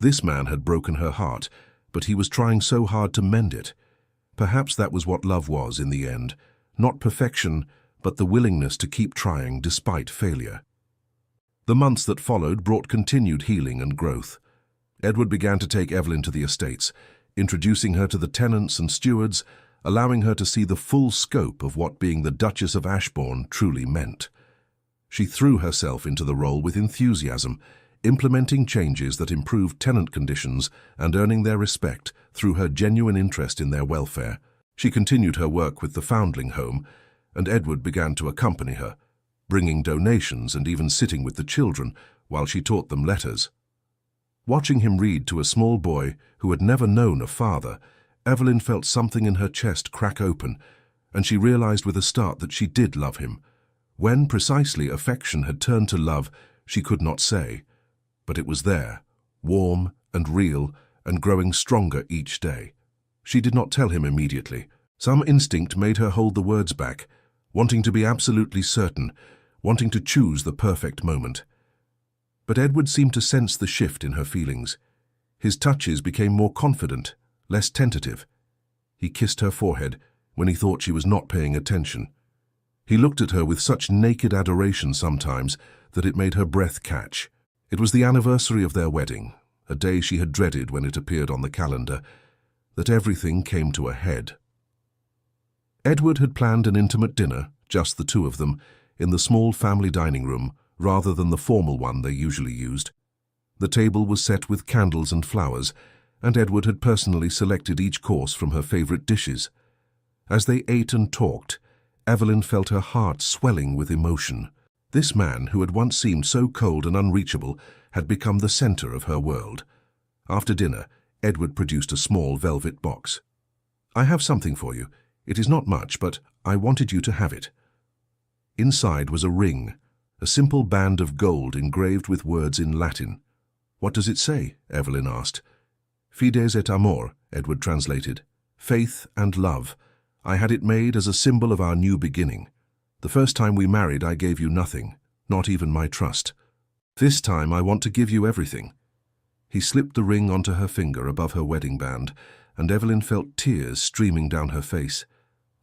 This man had broken her heart, but he was trying so hard to mend it. Perhaps that was what love was in the end, not perfection, but the willingness to keep trying despite failure. The months that followed brought continued healing and growth. Edward began to take Evelyn to the estates, introducing her to the tenants and stewards, allowing her to see the full scope of what being the Duchess of Ashbourne truly meant. She threw herself into the role with enthusiasm, implementing changes that improved tenant conditions and earning their respect through her genuine interest in their welfare. She continued her work with the foundling home, and Edward began to accompany her, bringing donations and even sitting with the children while she taught them letters. Watching him read to a small boy who had never known a father, Evelyn felt something in her chest crack open, and she realized with a start that she did love him. When precisely affection had turned to love, she could not say. But it was there, warm and real and growing stronger each day. She did not tell him immediately. Some instinct made her hold the words back, wanting to be absolutely certain, wanting to choose the perfect moment. But Edward seemed to sense the shift in her feelings. His touches became more confident, less tentative. He kissed her forehead, when he thought she was not paying attention. He looked at her with such naked adoration sometimes that it made her breath catch. It was the anniversary of their wedding, a day she had dreaded when it appeared on the calendar, that everything came to a head. Edward had planned an intimate dinner, just the two of them, in the small family dining room rather than the formal one they usually used. The table was set with candles and flowers, and Edward had personally selected each course from her favorite dishes. As they ate and talked, Evelyn felt her heart swelling with emotion. This man, who had once seemed so cold and unreachable, had become the center of her world. After dinner, Edward produced a small velvet box. "I have something for you. It is not much, but I wanted you to have it." Inside was a ring, a simple band of gold engraved with words in Latin. "What does it say?" Evelyn asked. "Fides et amor," Edward translated. "Faith and love. I had it made as a symbol of our new beginning. The first time we married, I gave you nothing, not even my trust. This time, I want to give you everything." He slipped the ring onto her finger above her wedding band, and Evelyn felt tears streaming down her face.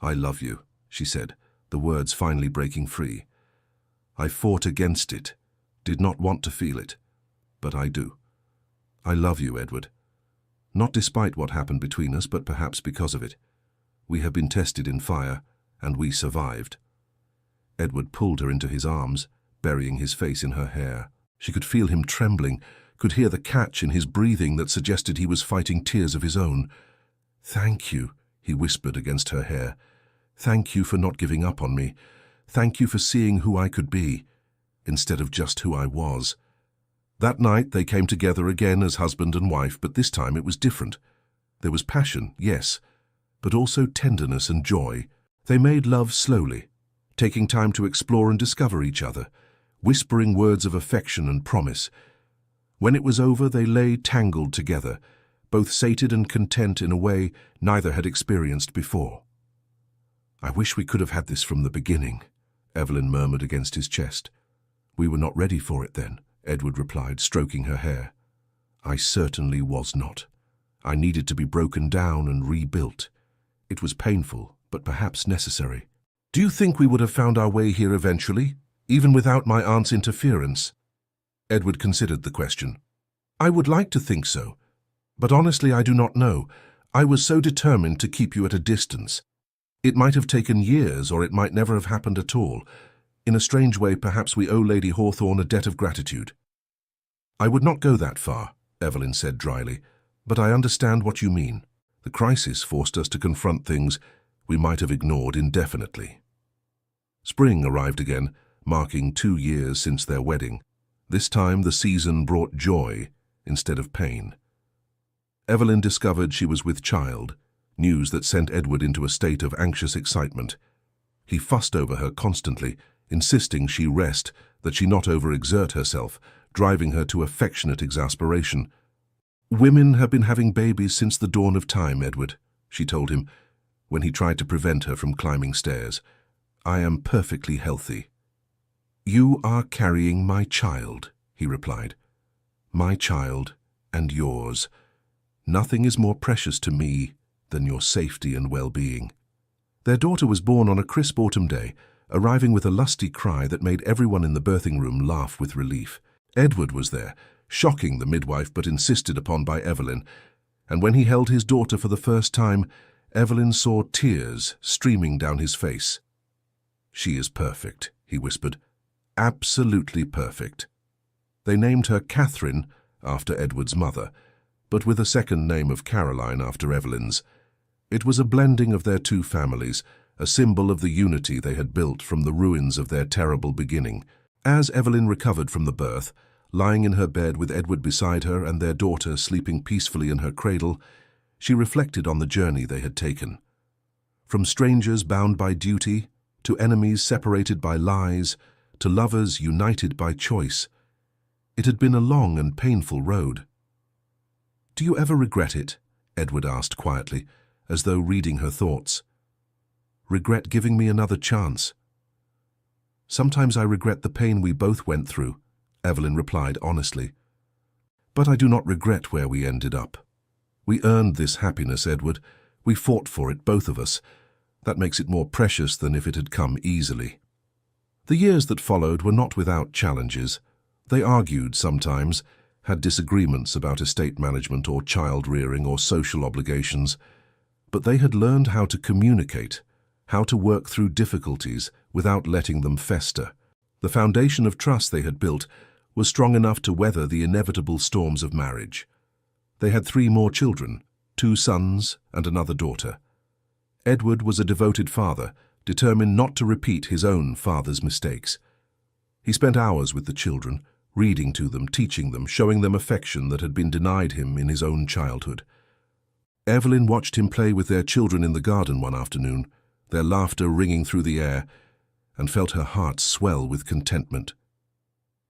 "I love you," she said, the words finally breaking free. "I fought against it, did not want to feel it, but I do. I love you, Edward. Not despite what happened between us, but perhaps because of it. We have been tested in fire, and we survived." Edward pulled her into his arms, burying his face in her hair. She could feel him trembling, could hear the catch in his breathing that suggested he was fighting tears of his own. "Thank you," he whispered against her hair. "Thank you for not giving up on me. Thank you for seeing who I could be, instead of just who I was." That night they came together again as husband and wife, but this time it was different. There was passion, yes, but also tenderness and joy. They made love slowly, taking time to explore and discover each other, whispering words of affection and promise. When it was over, they lay tangled together, both sated and content in a way neither had experienced before. "I wish we could have had this from the beginning," Evelyn murmured against his chest. "We were not ready for it then," Edward replied, stroking her hair. "I certainly was not. I needed to be broken down and rebuilt. It was painful, but perhaps necessary." "Do you think we would have found our way here eventually, even without my aunt's interference?" Edward considered the question. "I would like to think so, but honestly I do not know. I was so determined to keep you at a distance. It might have taken years, or it might never have happened at all. In a strange way, perhaps we owe Lady Hawthorne a debt of gratitude." "I would not go that far," Evelyn said dryly, "but I understand what you mean. The crisis forced us to confront things we might have ignored indefinitely." Spring arrived again, marking 2 years since their wedding. This time the season brought joy instead of pain. Evelyn discovered she was with child, news that sent Edward into a state of anxious excitement. He fussed over her constantly, insisting she rest, that she not overexert herself, driving her to affectionate exasperation. "Women have been having babies since the dawn of time, Edward," she told him, when he tried to prevent her from climbing stairs. "I am perfectly healthy." "You are carrying my child," he replied. "My child and yours. Nothing is more precious to me than your safety and well-being." Their daughter was born on a crisp autumn day, arriving with a lusty cry that made everyone in the birthing room laugh with relief. Edward was there, shocking the midwife but insisted upon by Evelyn, and when he held his daughter for the first time, Evelyn saw tears streaming down his face. "She is perfect," he whispered. "Absolutely perfect." They named her Catherine, after Edward's mother, but with a second name of Caroline after Evelyn's. It was a blending of their two families, a symbol of the unity they had built from the ruins of their terrible beginning. As Evelyn recovered from the birth, lying in her bed with Edward beside her and their daughter sleeping peacefully in her cradle, she reflected on the journey they had taken. From strangers bound by duty, to enemies separated by lies, to lovers united by choice. It had been a long and painful road. "Do you ever regret it?" Edward asked quietly, as though reading her thoughts. "Regret giving me another chance?" "Sometimes I regret the pain we both went through," Evelyn replied honestly. "But I do not regret where we ended up. We earned this happiness, Edward. We fought for it, both of us. That makes it more precious than if it had come easily. The years that followed were not without challenges. They argued sometimes, had disagreements about estate management or child-rearing or social obligations, but they had learned how to communicate, how to work through difficulties without letting them fester. The foundation of trust they had built was strong enough to weather the inevitable storms of marriage. They had 3 more children, 2 sons and another daughter. Edward was a devoted father, determined not to repeat his own father's mistakes. He spent hours with the children, reading to them, teaching them, showing them affection that had been denied him in his own childhood. Evelyn watched him play with their children in the garden one afternoon, their laughter ringing through the air, and felt her heart swell with contentment.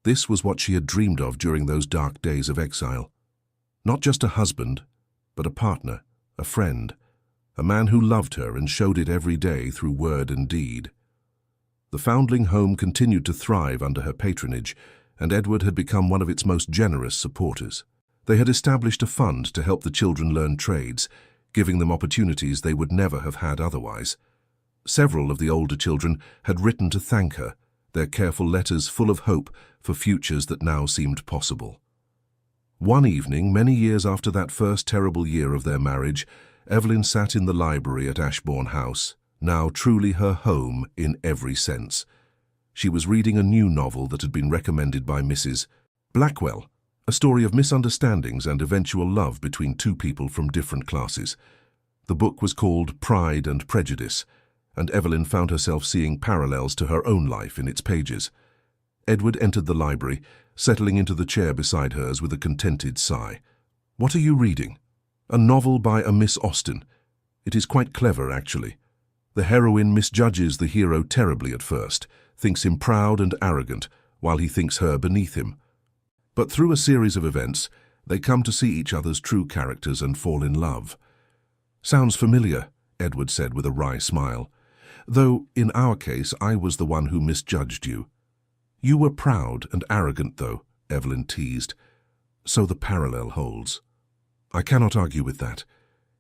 This was what she had dreamed of during those dark days of exile. Not just a husband, but a partner, a friend, a man who loved her and showed it every day through word and deed. The foundling home continued to thrive under her patronage, and Edward had become one of its most generous supporters. They had established a fund to help the children learn trades, giving them opportunities they would never have had otherwise. Several of the older children had written to thank her, their careful letters full of hope for futures that now seemed possible. One evening, many years after that first terrible year of their marriage, Evelyn sat in the library at Ashbourne House, now truly her home in every sense. She was reading a new novel that had been recommended by Mrs. Blackwell, a story of misunderstandings and eventual love between 2 people from different classes. The book was called Pride and Prejudice, and Evelyn found herself seeing parallels to her own life in its pages. Edward entered the library, settling into the chair beside hers with a contented sigh. "What are you reading?" "A novel by a Miss Austen. It is quite clever, actually. The heroine misjudges the hero terribly at first, thinks him proud and arrogant, while he thinks her beneath him. But through a series of events, they come to see each other's true characters and fall in love." "Sounds familiar," Edward said with a wry smile. "Though, in our case, I was the one who misjudged you." "You were proud and arrogant, though," Evelyn teased. "So the parallel holds." "I cannot argue with that."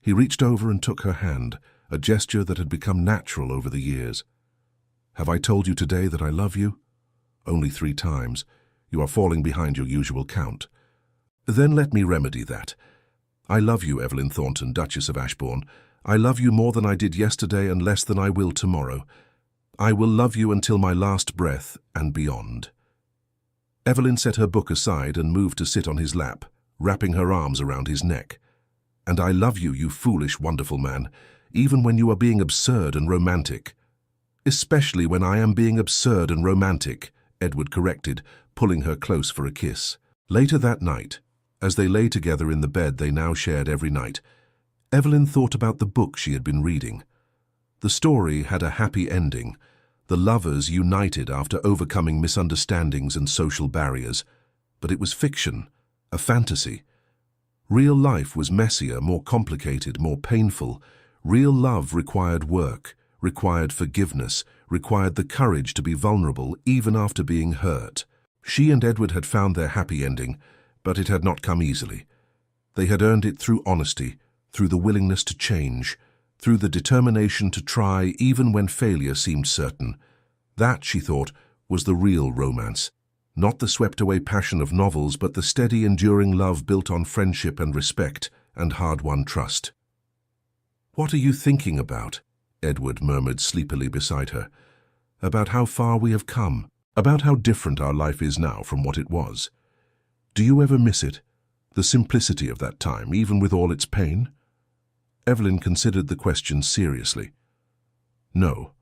He reached over and took her hand, a gesture that had become natural over the years. "Have I told you today that I love you?" "Only 3 times. You are falling behind your usual count." "Then let me remedy that. I love you, Evelyn Thornton, Duchess of Ashbourne. I love you more than I did yesterday and less than I will tomorrow. I will love you until my last breath and beyond." Evelyn set her book aside and moved to sit on his lap, wrapping her arms around his neck. "And I love you, you foolish, wonderful man, even when you are being absurd and romantic." "Especially when I am being absurd and romantic," Edward corrected, pulling her close for a kiss. Later that night, as they lay together in the bed they now shared every night, Evelyn thought about the book she had been reading. The story had a happy ending. The lovers united after overcoming misunderstandings and social barriers. But it was fiction, a fantasy. Real life was messier, more complicated, more painful. Real love required work, required forgiveness, required the courage to be vulnerable even after being hurt. She and Edward had found their happy ending, but it had not come easily. They had earned it through honesty, through the willingness to change, through the determination to try even when failure seemed certain. That, she thought, was the real romance. Not the swept-away passion of novels, but the steady, enduring love built on friendship and respect and hard-won trust. "What are you thinking about?" Edward murmured sleepily beside her. "About how far we have come, about how different our life is now from what it was. Do you ever miss it? The simplicity of that time, even with all its pain?" Evelyn considered the question seriously. "No,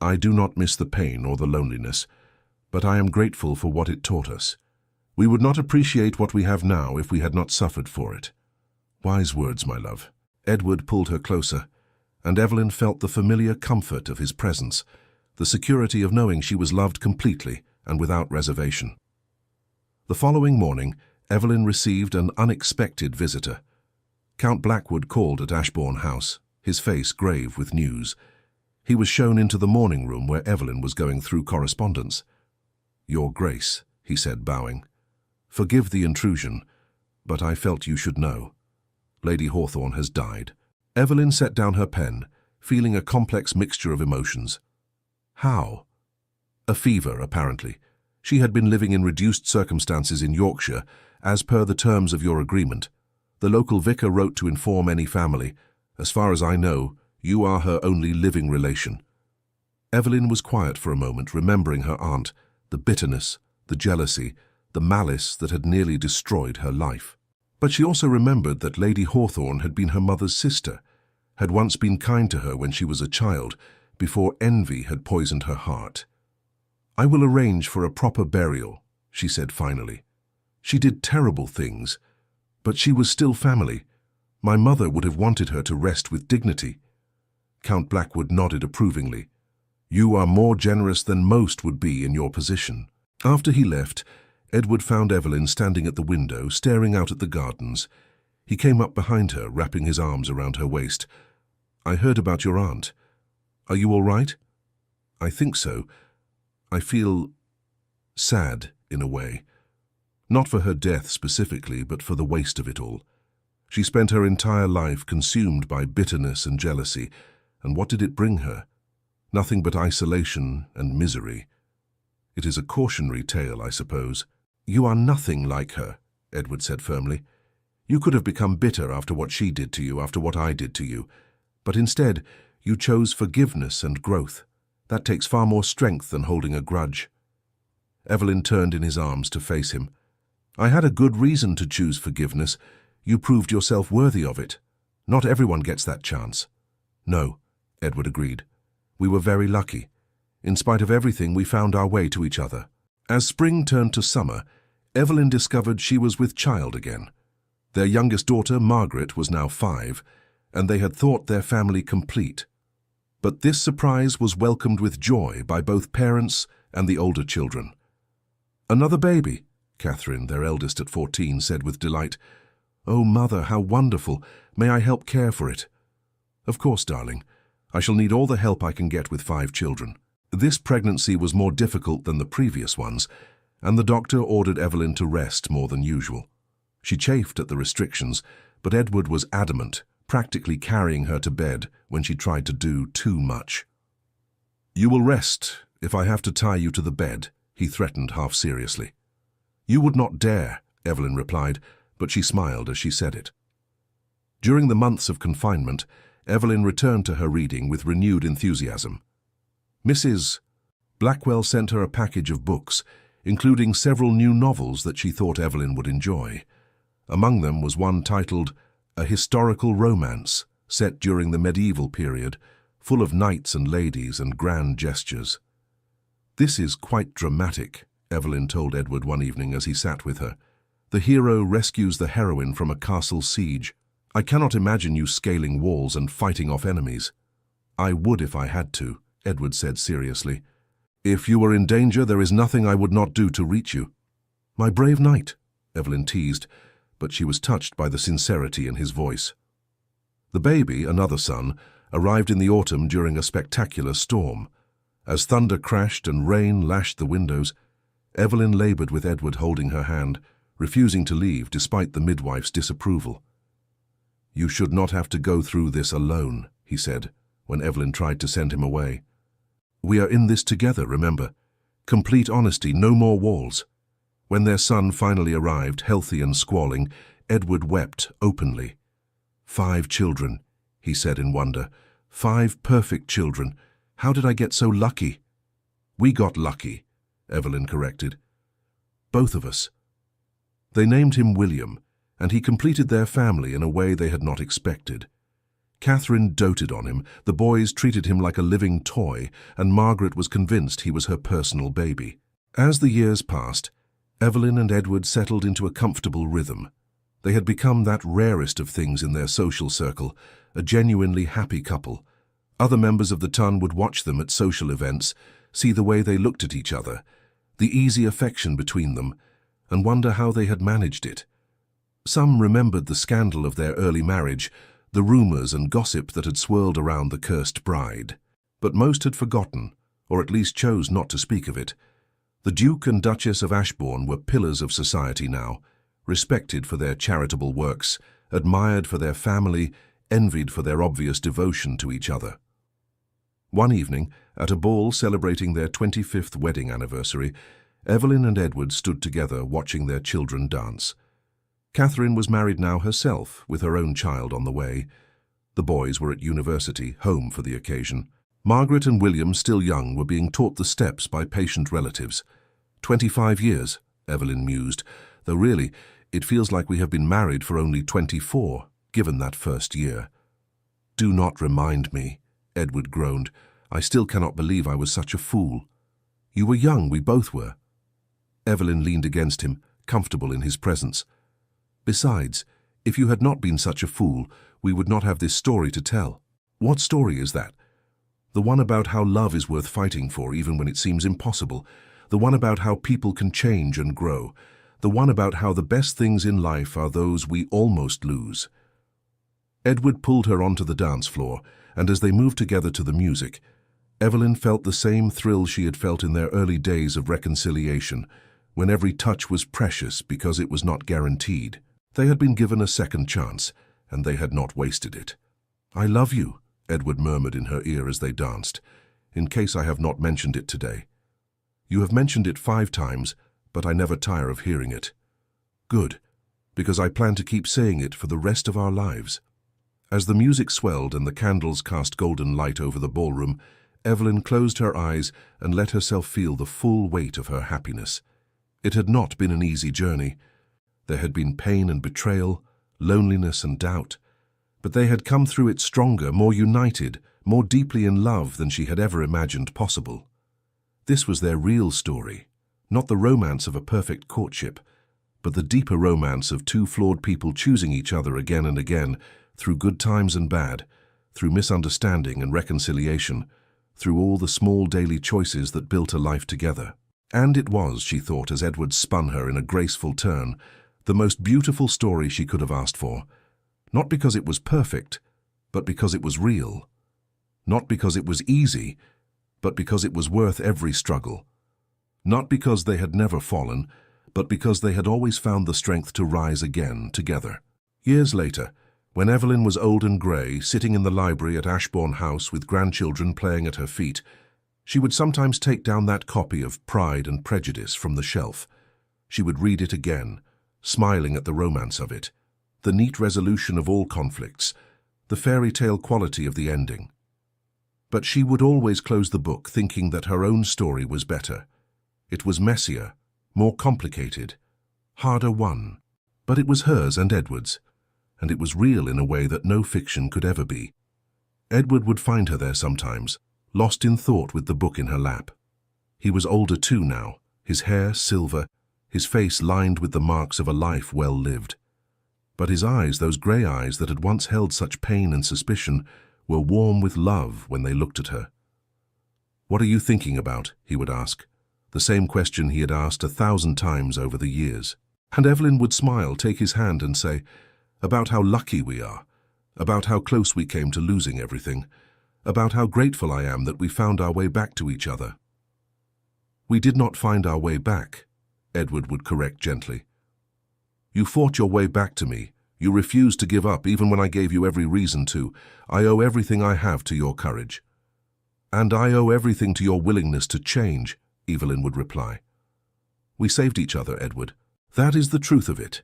I do not miss the pain or the loneliness, but I am grateful for what it taught us. We would not appreciate what we have now if we had not suffered for it." "Wise words, my love." Edward pulled her closer, and Evelyn felt the familiar comfort of his presence, the security of knowing she was loved completely and without reservation. The following morning, Evelyn received an unexpected visitor. Count Blackwood called at Ashbourne House, his face grave with news. He was shown into the morning room where Evelyn was going through correspondence. "Your Grace," he said, bowing. "Forgive the intrusion, but I felt you should know. Lady Hawthorne has died." Evelyn set down her pen, feeling a complex mixture of emotions. How? A fever, apparently. She had been living in reduced circumstances in Yorkshire, as per the terms of your agreement. The local vicar wrote to inform any family. As far as I know, you are her only living relation. Evelyn was quiet for a moment, remembering her aunt, the bitterness, the jealousy, the malice that had nearly destroyed her life. But she also remembered that Lady Hawthorne had been her mother's sister, had once been kind to her when she was a child, before envy had poisoned her heart. "I will arrange for a proper burial," she said finally. "She did terrible things, but she was still family. My mother would have wanted her to rest with dignity." Count Blackwood nodded approvingly. "You are more generous than most would be in your position." After he left, Edward found Evelyn standing at the window, staring out at the gardens. He came up behind her, wrapping his arms around her waist. "I heard about your aunt. Are you all right?" "I think so. I feel sad, in a way. Not for her death specifically, but for the waste of it all. She spent her entire life consumed by bitterness and jealousy, and what did it bring her? Nothing but isolation and misery. It is a cautionary tale, I suppose." "You are nothing like her," Edward said firmly. "You could have become bitter after what she did to you, after what I did to you. But instead, you chose forgiveness and growth. That takes far more strength than holding a grudge." Evelyn turned in his arms to face him. "I had a good reason to choose forgiveness. You proved yourself worthy of it. Not everyone gets that chance." "No," Edward agreed. "We were very lucky. In spite of everything, we found our way to each other." As spring turned to summer, Evelyn discovered she was with child again. Their youngest daughter, Margaret, was now 5, and they had thought their family complete. But this surprise was welcomed with joy by both parents and the older children. "Another baby," Catherine, their eldest at 14, said with delight. "Oh, Mother, how wonderful. May I help care for it?" "Of course, darling. I shall need all the help I can get with 5 children." This pregnancy was more difficult than the previous ones, and the doctor ordered Evelyn to rest more than usual. She chafed at the restrictions, but Edward was adamant, practically carrying her to bed when she tried to do too much. "You will rest if I have to tie you to the bed," he threatened half seriously. "You would not dare," Evelyn replied, but she smiled as she said it. During the months of confinement, Evelyn returned to her reading with renewed enthusiasm. Mrs. Blackwell sent her a package of books, including several new novels that she thought Evelyn would enjoy. Among them was one titled A Historical Romance, set during the medieval period, full of knights and ladies and grand gestures. "This is quite dramatic," Evelyn told Edward one evening as he sat with her. "The hero rescues the heroine from a castle siege. I cannot imagine you scaling walls and fighting off enemies." "I would if I had to," Edward said seriously. "If you were in danger, there is nothing I would not do to reach you." "My brave knight," Evelyn teased, but she was touched by the sincerity in his voice. The baby, another son, arrived in the autumn during a spectacular storm. As thunder crashed and rain lashed the windows, Evelyn labored with Edward holding her hand, refusing to leave despite the midwife's disapproval. "You should not have to go through this alone," he said, when Evelyn tried to send him away. "We are in this together, remember. Complete honesty, no more walls." When their son finally arrived, healthy and squalling, Edward wept openly. 5 children, he said in wonder. 5 perfect children. How did I get so lucky?" "We got lucky," Evelyn corrected. "Both of us." They named him William, and he completed their family in a way they had not expected. Catherine doted on him, the boys treated him like a living toy, and Margaret was convinced he was her personal baby. As the years passed, Evelyn and Edward settled into a comfortable rhythm. They had become that rarest of things in their social circle, a genuinely happy couple. Other members of the ton would watch them at social events, see the way they looked at each other, the easy affection between them, and wonder how they had managed it. Some remembered the scandal of their early marriage, the rumors and gossip that had swirled around the cursed bride. But most had forgotten, or at least chose not to speak of it. The Duke and Duchess of Ashbourne were pillars of society now, respected for their charitable works, admired for their family, envied for their obvious devotion to each other. One evening, at a ball celebrating their 25th wedding anniversary, Evelyn and Edward stood together watching their children dance. Catherine was married now herself, with her own child on the way. The boys were at university, home for the occasion. Margaret and William, still young, were being taught the steps by patient relatives. 25 years, Evelyn mused, though really, it feels like we have been married for only 24, given that first year. "Do not remind me," Edward groaned. "I still cannot believe I was such a fool." "You were young, we both were." Evelyn leaned against him, comfortable in his presence. "Besides, if you had not been such a fool, we would not have this story to tell." "What story is that?" "The one about how love is worth fighting for even when it seems impossible. The one about how people can change and grow. The one about how the best things in life are those we almost lose." Edward pulled her onto the dance floor, and as they moved together to the music, Evelyn felt the same thrill she had felt in their early days of reconciliation, when every touch was precious because it was not guaranteed. They had been given a second chance, and they had not wasted it. "I love you," Edward murmured in her ear as they danced, "in case I have not mentioned it today. You have mentioned it 5 times, but I never tire of hearing it." "Good, because I plan to keep saying it for the rest of our lives." As the music swelled and the candles cast golden light over the ballroom, Evelyn closed her eyes and let herself feel the full weight of her happiness. It had not been an easy journey. There had been pain and betrayal, loneliness and doubt, but they had come through it stronger, more united, more deeply in love than she had ever imagined possible. This was their real story, not the romance of a perfect courtship, but the deeper romance of 2 flawed people choosing each other again and again, through good times and bad, through misunderstanding and reconciliation, through all the small daily choices that built a life together. And it was, she thought as Edward spun her in a graceful turn, the most beautiful story she could have asked for, not because it was perfect, but because it was real. Not because it was easy, but because it was worth every struggle. Not because they had never fallen, but because they had always found the strength to rise again together. Years later, when Evelyn was old and grey, sitting in the library at Ashbourne House with grandchildren playing at her feet, she would sometimes take down that copy of Pride and Prejudice from the shelf. She would read it again, smiling at the romance of it, the neat resolution of all conflicts, the fairy tale quality of the ending. But she would always close the book thinking that her own story was better. It was messier, more complicated, harder won. But it was hers and Edward's, and it was real in a way that no fiction could ever be. Edward would find her there sometimes, lost in thought with the book in her lap. He was older too now, his hair silver, his face lined with the marks of a life well lived. But his eyes, those grey eyes that had once held such pain and suspicion, were warm with love when they looked at her. "What are you thinking about?" he would ask, the same question he had asked 1,000 times over the years. And Evelyn would smile, take his hand and say, "About how lucky we are, about how close we came to losing everything, about how grateful I am that we found our way back to each other." "We did not find our way back," Edward would correct gently. "You fought your way back to me. You refused to give up even when I gave you every reason to. I owe everything I have to your courage." "And I owe everything to your willingness to change," Evelyn would reply. "We saved each other, Edward. That is the truth of it."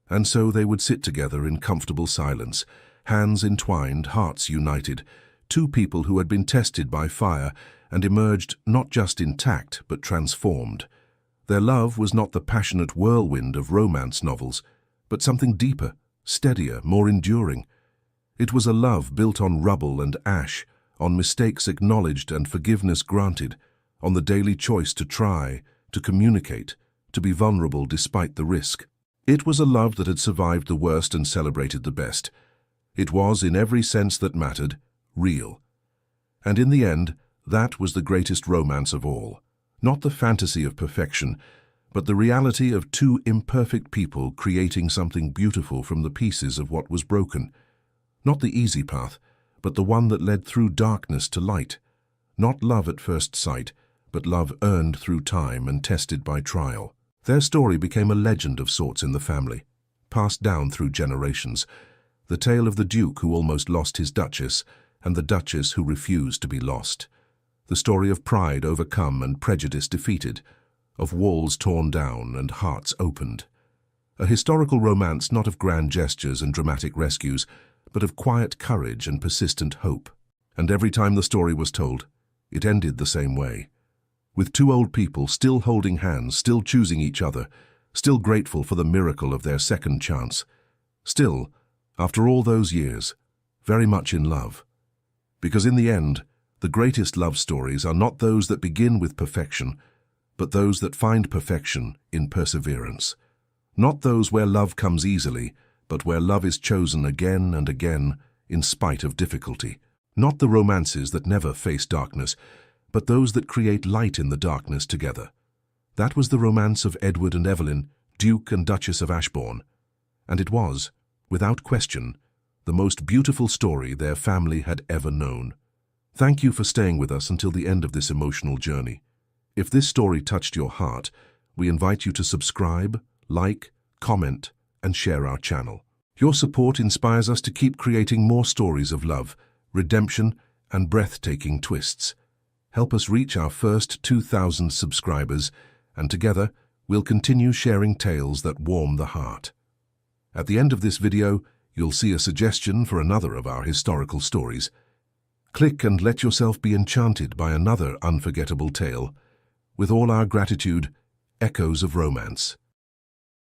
And so they would sit together in comfortable silence, hands entwined, hearts united, 2 people who had been tested by fire and emerged not just intact but transformed. Their love was not the passionate whirlwind of romance novels, but something deeper, steadier, more enduring. It was a love built on rubble and ash, on mistakes acknowledged and forgiveness granted, on the daily choice to try, to communicate, to be vulnerable despite the risk. It was a love that had survived the worst and celebrated the best. It was, in every sense that mattered, real. And in the end, that was the greatest romance of all. Not the fantasy of perfection, but the reality of 2 imperfect people creating something beautiful from the pieces of what was broken. Not the easy path, but the one that led through darkness to light. Not love at first sight, but love earned through time and tested by trial. Their story became a legend of sorts in the family, passed down through generations. The tale of the Duke who almost lost his Duchess, and the Duchess who refused to be lost. The story of pride overcome and prejudice defeated, of walls torn down and hearts opened. A historical romance not of grand gestures and dramatic rescues, but of quiet courage and persistent hope. And every time the story was told, it ended the same way. With two old people still holding hands, still choosing each other, still grateful for the miracle of their second chance. Still, after all those years, very much in love. Because in the end, the greatest love stories are not those that begin with perfection, but those that find perfection in perseverance. Not those where love comes easily, but where love is chosen again and again in spite of difficulty. Not the romances that never face darkness, but those that create light in the darkness together. That was the romance of Edward and Evelyn, Duke and Duchess of Ashbourne. And it was, without question, the most beautiful story their family had ever known. Thank you for staying with us until the end of this emotional journey. If this story touched your heart, we invite you to subscribe, like, comment, and share our channel. Your support inspires us to keep creating more stories of love, redemption, and breathtaking twists. Help us reach our first 2,000 subscribers, and together, we'll continue sharing tales that warm the heart. At the end of this video, you'll see a suggestion for another of our historical stories. Click and let yourself be enchanted by another unforgettable tale. With all our gratitude, Echoes of Romance.